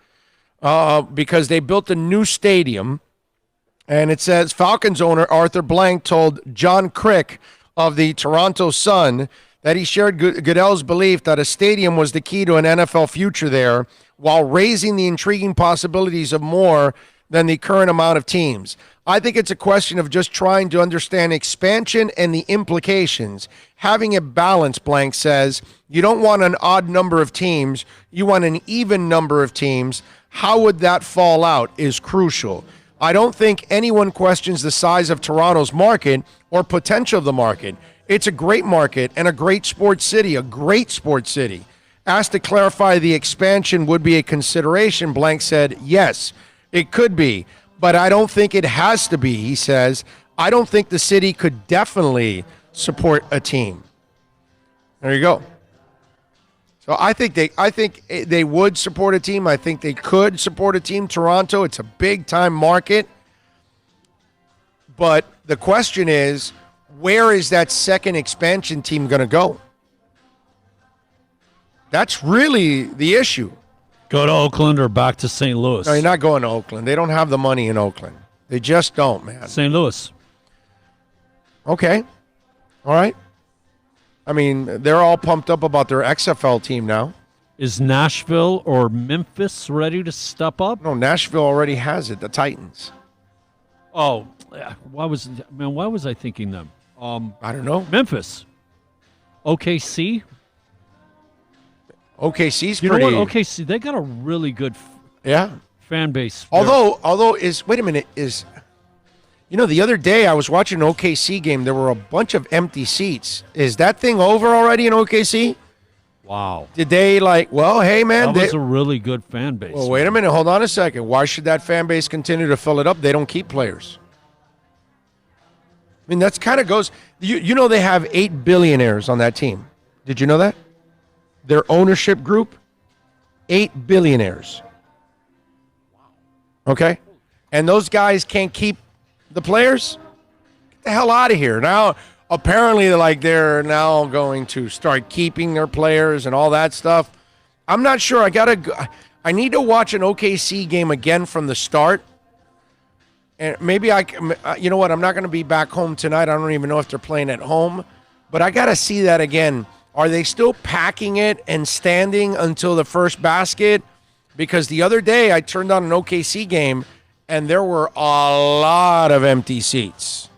because they built a new stadium. And it says Falcons owner Arthur Blank told John Crick of the Toronto Sun that he shared Goodell's belief that a stadium was the key to an NFL future there, while raising the intriguing possibilities of more than the current amount of teams. I think it's a question of just trying to understand expansion and the implications. Having a balance, Blank says. You don't want an odd number of teams. You want an even number of teams. How would that fall out is crucial. I don't think anyone questions the size of Toronto's market or potential of the market. It's a great market and a great sports city, Asked to clarify the expansion would be a consideration, Blank said, yes, it could be, but I don't think it has to be, he says. I don't think the city could definitely support a team. There you go. So I think they would support a team. I think they could support a team. Toronto, it's a big-time market. But the question is, where is that second expansion team going to go? That's really the issue. Go to Oakland or back to St. Louis? No, you're not going to Oakland. They don't have the money in Oakland. They just don't, man. St. Louis. Okay. All right. I mean, they're all pumped up about their XFL team now. Is Nashville or Memphis ready to step up? No, Nashville already has it, the Titans. Oh, why was I thinking them? I don't know. Memphis. OKC? OKC's You pretty. know what? OKC, they got a really good fan base. Although wait a minute, the other day I was watching an OKC game. There were a bunch of empty seats. Is that thing over already in OKC? Wow. Did they hey, man. That was a really good fan base. Well, wait a minute. Hold on a second. Why should that fan base continue to fill it up? They don't keep players. I mean, that's kind of goes. You know they have 8 billionaires on that team. Did you know that? Their ownership group, 8 billionaires. Okay? And those guys can't keep the players? Get the hell out of here. Now, apparently, they're now going to start keeping their players and all that stuff. I'm not sure. I need to watch an OKC game again from the start. And maybe you know what? I'm not going to be back home tonight. I don't even know if they're playing at home. But I got to see that again. Are they still packing it and standing until the first basket? Because the other day I turned on an OKC game and there were a lot of empty seats.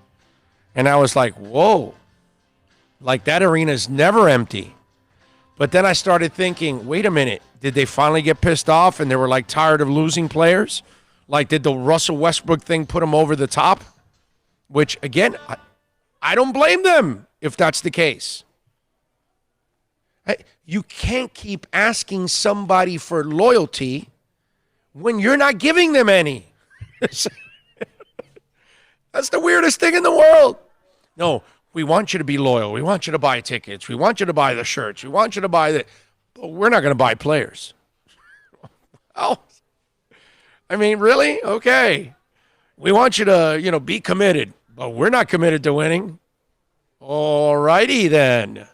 And I was like, whoa, that arena's never empty. But then I started thinking, wait a minute, did they finally get pissed off and they were tired of losing players? Did the Russell Westbrook thing put them over the top? Which, again, I don't blame them if that's the case. You can't keep asking somebody for loyalty when you're not giving them any. That's the weirdest thing in the world. No, we want you to be loyal. We want you to buy tickets. We want you to buy the shirts. We want you to buy the... But we're not going to buy players. Oh, I mean, really? Okay. We want you to, be committed. But we're not committed to winning. All righty then.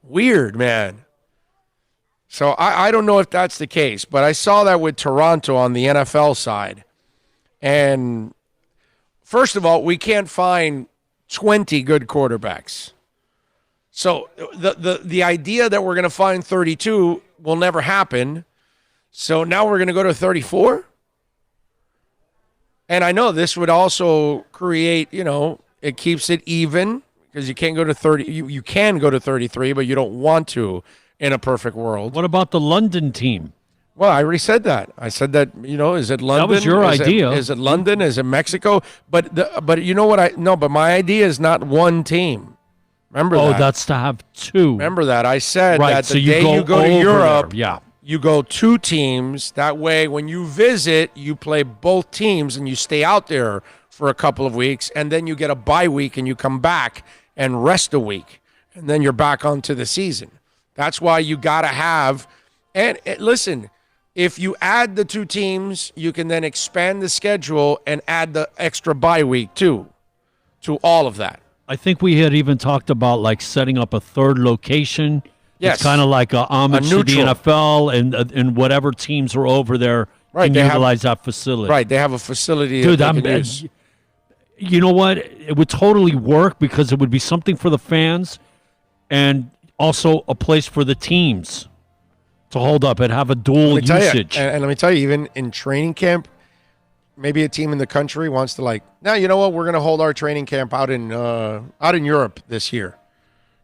Weird, man. So I don't know if that's the case, but I saw that with Toronto on the NFL side. And first of all, we can't find 20 good quarterbacks. So the idea that we're going to find 32 will never happen. So now we're going to go to 34? And I know this would also create, it keeps it even. Because you can't go to 30. You can go to 33, but you don't want to in a perfect world. What about the London team? Well, I already said that. I said that, is it London? That was your idea. Is it London? Is it Mexico? But you know what? But my idea is not one team. Remember that. Oh, that's to have two. Remember that. I said right, that so the day you go to Europe, you go 2 teams. That way, when you visit, you play both teams and you stay out there for a couple of weeks, and then you get a bye week and you come back and rest a week, and then you're back onto the season. That's why you got to have, and listen, if you add the 2 teams, you can then expand the schedule and add the extra bye week too, to all of that. I think we had even talked about setting up a third location. Yes. It's kind of like a homage to the NFL, and whatever teams are over there can utilize that facility. Right, they have a facility. Dude, that they can use. You know what? It would totally work because it would be something for the fans and also a place for the teams to hold up and have a dual usage. And let me tell you, even in training camp, maybe a team in the country wants to now, you know what? We're going to hold our training camp out in Europe this year.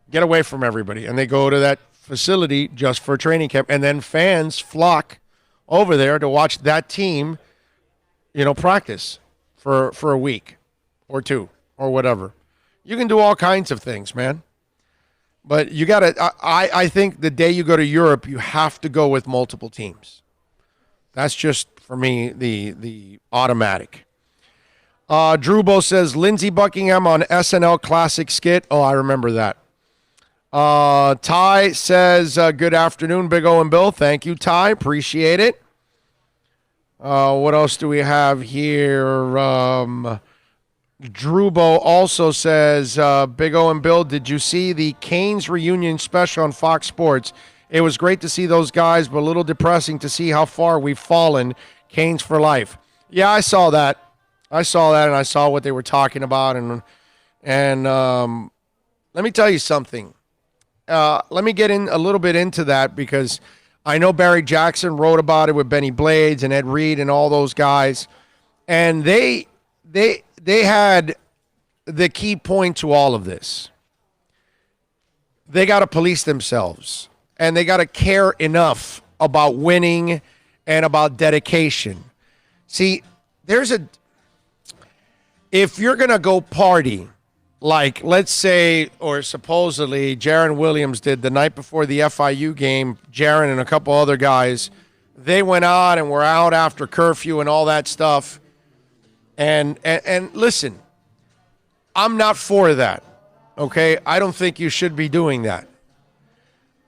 Get away from everybody. And they go to that facility just for training camp. And then fans flock over there to watch that team, practice for a week or 2. or whatever. You can do all kinds of things, man. But you got to I think the day you go to Europe, you have to go with multiple teams. That's just, for me, the automatic. Drewbo says, Lindsey Buckingham on SNL classic skit. Oh, I remember that. Ty says, good afternoon, Big O and Bill. Thank you, Ty. Appreciate it. What else do we have here? Drewbo also says, Big O and Bill, did you see the Canes reunion special on Fox Sports? It was great to see those guys, but a little depressing to see how far we've fallen. Canes for life. Yeah, I saw that. And I saw what they were talking about. And let me tell you something. Let me get in a little bit into that, because I know Barry Jackson wrote about it with Benny Blades and Ed Reed and all those guys. And they had the key point to all of this. They got to police themselves, and they got to care enough about winning and about dedication. See, if you're going to go party, like let's say, or supposedly Jaron Williams did the night before the FIU game, Jaron and a couple other guys, they went out and were out after curfew and all that stuff. And listen, I'm not for that, okay? I don't think you should be doing that.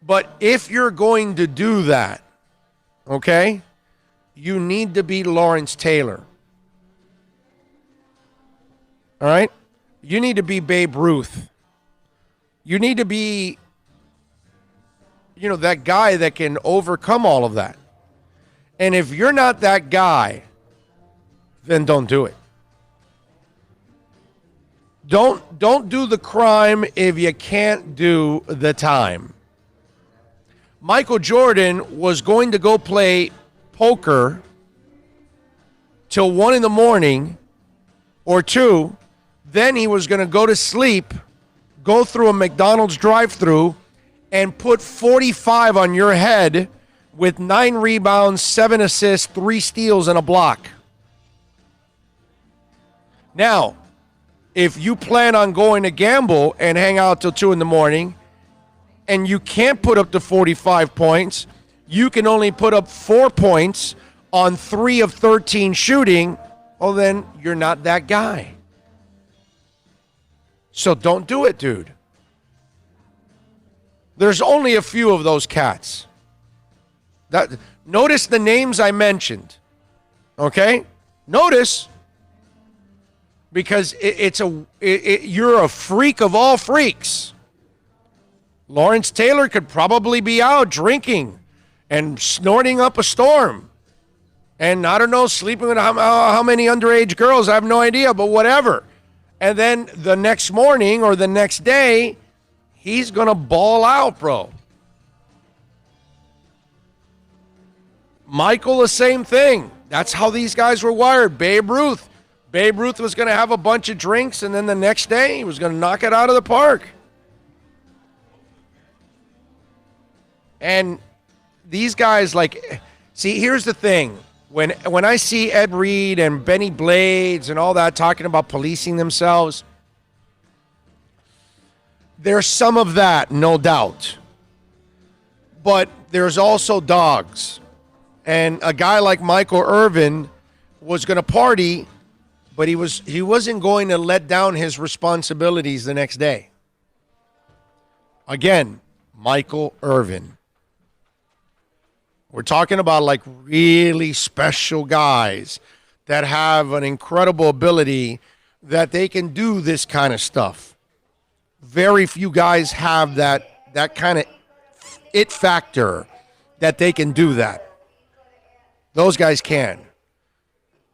But if you're going to do that, okay, you need to be Lawrence Taylor. All right? You need to be Babe Ruth. You need to be, that guy that can overcome all of that. And if you're not that guy, then don't do it. Don't do the crime if you can't do the time. Michael Jordan was going to go play poker till 1 a.m. or 2. Then he was going to go to sleep, go through a McDonald's drive-thru, and put 45 on your head with 9 rebounds, 7 assists, 3 steals, and a block. Now, if you plan on going to gamble and hang out till 2 a.m. and you can't put up the 45 points, you can only put up 4 points on 3 of 13 shooting, well, then you're not that guy. So don't do it, dude. There's only a few of those cats. Notice the names I mentioned, okay? Notice, because you're a freak of all freaks. Lawrence Taylor could probably be out drinking and snorting up a storm. And I don't know, sleeping with how many underage girls, I have no idea, but whatever. And then the next morning or the next day, he's going to ball out, bro. Michael, the same thing. That's how these guys were wired. Babe Ruth. Babe Ruth was going to have a bunch of drinks, and then the next day he was going to knock it out of the park. And these guys, see, here's the thing. When I see Ed Reed and Benny Blades and all that talking about policing themselves, there's some of that, no doubt. But there's also dogs. And a guy like Michael Irvin was going to party, but he wasn't going to let down his responsibilities the next day. Again, Michael Irvin. We're talking about really special guys that have an incredible ability that they can do this kind of stuff. Very few guys have that kind of it factor that they can do that. Those guys can.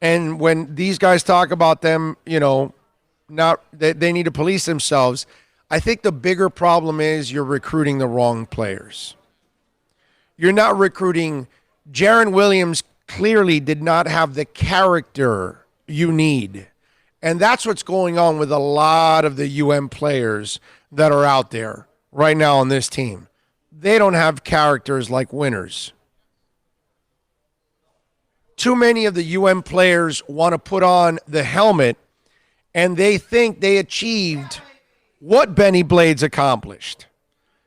And when these guys talk about them, they need to police themselves, I think the bigger problem is you're recruiting the wrong players. You're not recruiting. Jaron Williams clearly did not have the character you need. And that's what's going on with a lot of the UM players that are out there right now on this team. They don't have characters like winners. Too many of the UM players want to put on the helmet and they think they achieved what Benny Blades accomplished.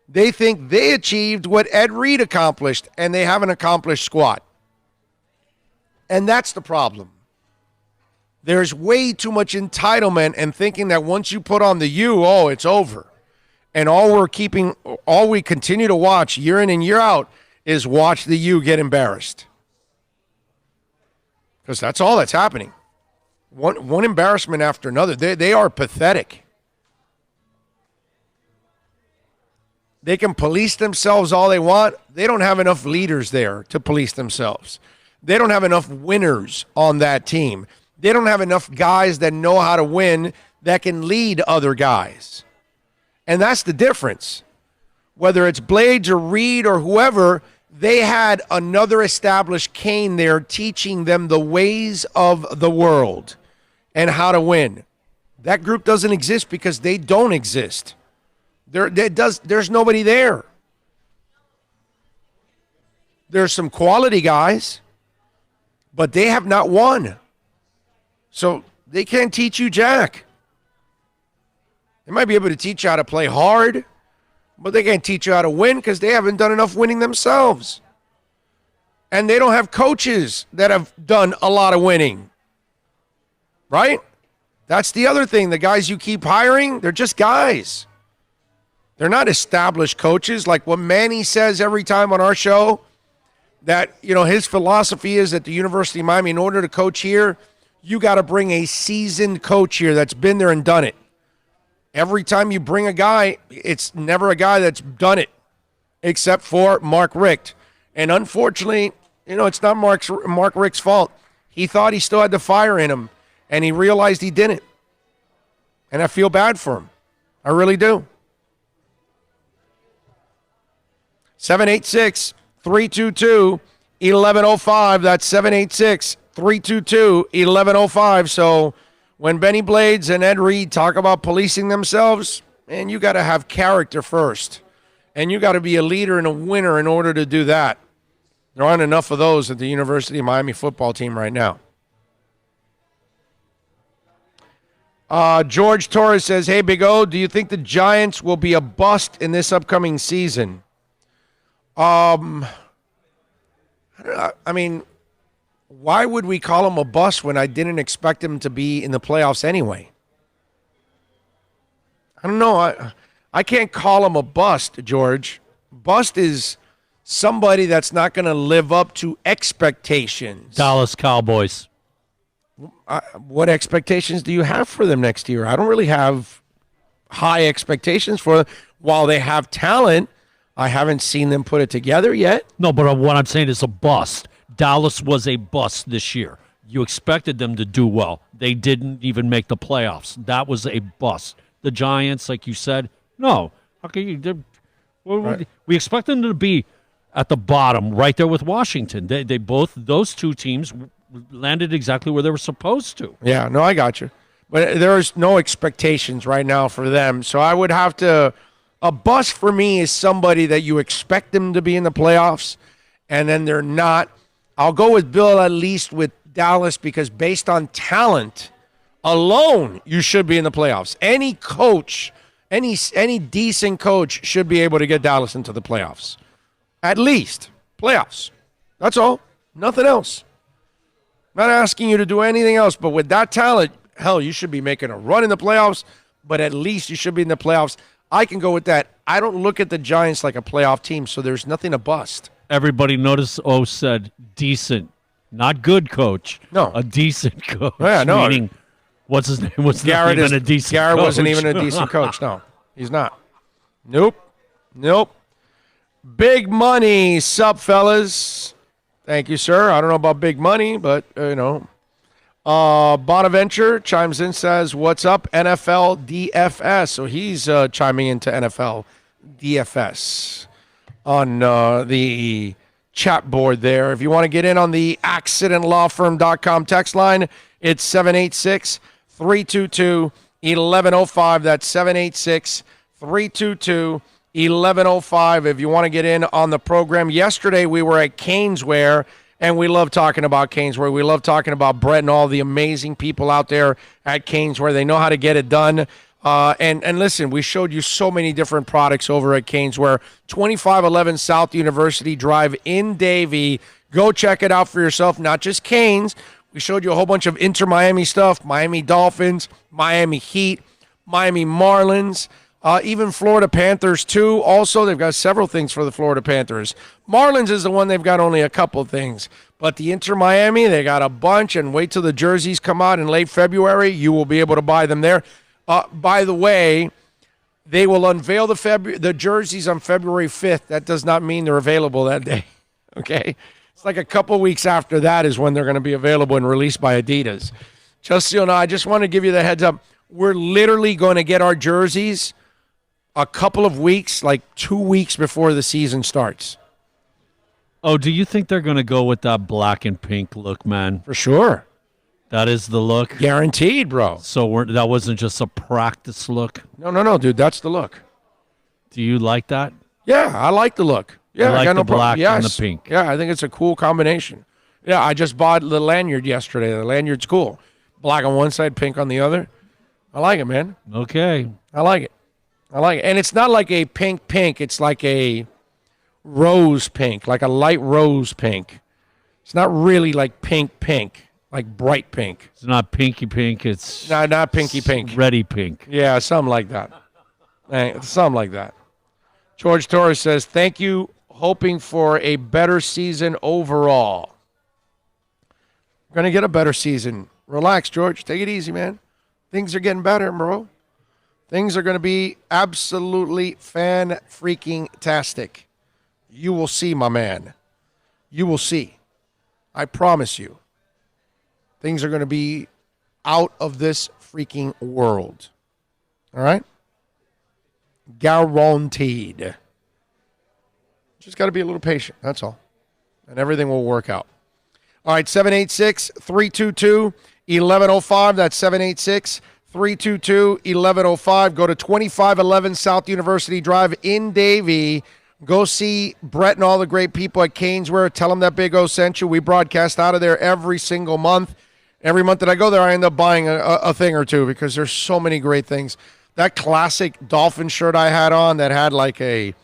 They think they achieved what Ed Reed accomplished, and they haven't accomplished squat. And that's the problem. There's way too much entitlement and thinking that once you put on the U, it's over. And all we continue to watch year in and year out is watch the U get embarrassed. Because that's all that's happening. One embarrassment after another. They are pathetic. They can police themselves all they want. They don't have enough leaders there to police themselves. They don't have enough winners on that team. They don't have enough guys that know how to win that can lead other guys. And that's the difference. Whether it's Blades or Reed or whoever, they had another established Kane there teaching them the ways of the world and how to win. That group doesn't exist because they don't exist. There's nobody there. There's some quality guys, but they have not won. So they can't teach you jack. They might be able to teach you how to play hard, but they can't teach you how to win because they haven't done enough winning themselves. And they don't have coaches that have done a lot of winning. Right? That's the other thing. The guys you keep hiring, they're just guys. They're not established coaches. Like what Manny says every time on our show, that, his philosophy is at the University of Miami, in order to coach here, you got to bring a seasoned coach here that's been there and done it. Every time you bring a guy, it's never a guy that's done it, except for Mark Richt. And unfortunately, it's not Mark Richt's fault. He thought he still had the fire in him, and he realized he didn't. And I feel bad for him. I really do. 786-322-1105. That's 786-322-1105. So when Benny Blades and Ed Reed talk about policing themselves, man, you got to have character first. And you got to be a leader and a winner in order to do that. There aren't enough of those at the University of Miami football team right now. George Torres says, hey, Big O, do you think the Giants will be a bust in this upcoming season? I mean, why would we call him a bust when I didn't expect him to be in the playoffs anyway? I don't know. I can't call him a bust, George. Bust is somebody that's not going to live up to expectations. Dallas Cowboys. What expectations do you have for them next year? I don't really have high expectations for them. While they have talent, I haven't seen them put it together yet. No, but what I'm saying is a bust. Dallas was a bust this year. You expected them to do well. They didn't even make the playoffs. That was a bust. The Giants, like you said, no. Okay, right. We expect them to be at the bottom, right there with Washington. They both, those two teams landed exactly where they were supposed to. Yeah, no, I got you. But there's no expectations right now for them. So I would have to. A bust for me is somebody that you expect them to be in the playoffs, and then they're not. I'll go with Bill at least with Dallas because based on talent alone, you should be in the playoffs. Any coach, any decent coach should be able to get Dallas into the playoffs. At least playoffs. That's all. Nothing else. Not asking you to do anything else, but with that talent, hell, you should be making a run in the playoffs, but at least you should be in the playoffs. I can go with that. I don't look at the Giants like a playoff team, so there's nothing to bust. Everybody notice said decent, not good coach. No. A decent coach. Yeah, no. Meaning, what's his name? What's Garrett not even a decent Garrett coach. wasn't even a decent coach. No, he's not. Nope. Big money, sup, fellas. Thank you, sir. I don't know about big money, but, Bonaventure chimes in, says, what's up, NFL DFS? So he's chiming into NFL DFS on the chat board there. If you want to get in on the accidentlawfirm.com text line, it's 786-322-1105. That's 786-322-1105. If you want to get in on the program. Yesterday we were at Caneswear, And we love talking about Canesware. We love talking about Brett and all the amazing people out there at Canesware. They know how to get it done. And listen, we showed you so many different products over at Canesware. 2511 South University Drive in Davie. Go check it out for yourself, not just Canes. We showed you a whole bunch of Inter-Miami stuff, Miami Dolphins, Miami Heat, Miami Marlins, even Florida Panthers, too. Also, they've got several things for the Florida Panthers. Marlins is the one they've got only a couple things. But the Inter-Miami, they got a bunch, and wait till the jerseys come out in late February. You will be able to buy them there. By the way, they will unveil the jerseys on February 5th. That does not mean they're available that day, okay? It's like a couple weeks after that is when they're going to be available and released by Adidas. Just so you know, I just want to give you the heads up. We're literally going to get our jerseys a couple of weeks, like 2 weeks before the season starts. Oh, do you think they're going to go with that black and pink look, man? For sure. That is the look? Guaranteed, bro. So that wasn't just a practice look? No, dude. That's the look. Do you like that? Yeah, I like the look. Yeah, I like got the no black yes. and the pink. Yeah, I think it's a cool combination. Yeah, I just bought the lanyard yesterday. The lanyard's cool. Black on one side, pink on the other. I like it, man. Okay. I like it. And it's not like a pink. It's like a rose pink, like a light rose pink. It's not really like pink, like bright pink. It's not pinky pink. It's not pinky pink. Ready pink. Yeah, something like that. Something like that. George Torres says, thank you, hoping for a better season overall. We're going to get a better season. Relax, George. Take it easy, man. Things are getting better, bro. Things are going to be absolutely fan-freaking-tastic. You will see, my man. You will see. I promise you. Things are going to be out of this freaking world. All right? Guaranteed. Just got to be a little patient. That's all. And everything will work out. All right, 786-322-1105. That's 786-322-1105. Go to 2511 South University Drive in Davie. Go see Brett and all the great people at Canesware. Tell them that Big O sent you. We broadcast out of there every single month. Every month that I go there, I end up buying a thing or two because there's so many great things. That classic Dolphin shirt I had on that had like the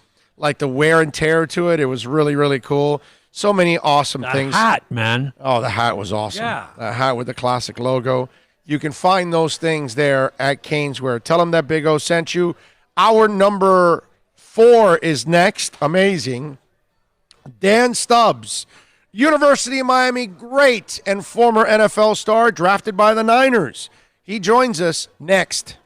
wear and tear to it. It was really, really cool. So many awesome things. The hat, man. Oh, the hat was awesome. Yeah. The hat with the classic logo. You can find those things there at Canesware. Tell them that Big O sent you. Our number 4 is next. Amazing. Dan Stubbs, University of Miami great and former NFL star, drafted by the Niners. He joins us next.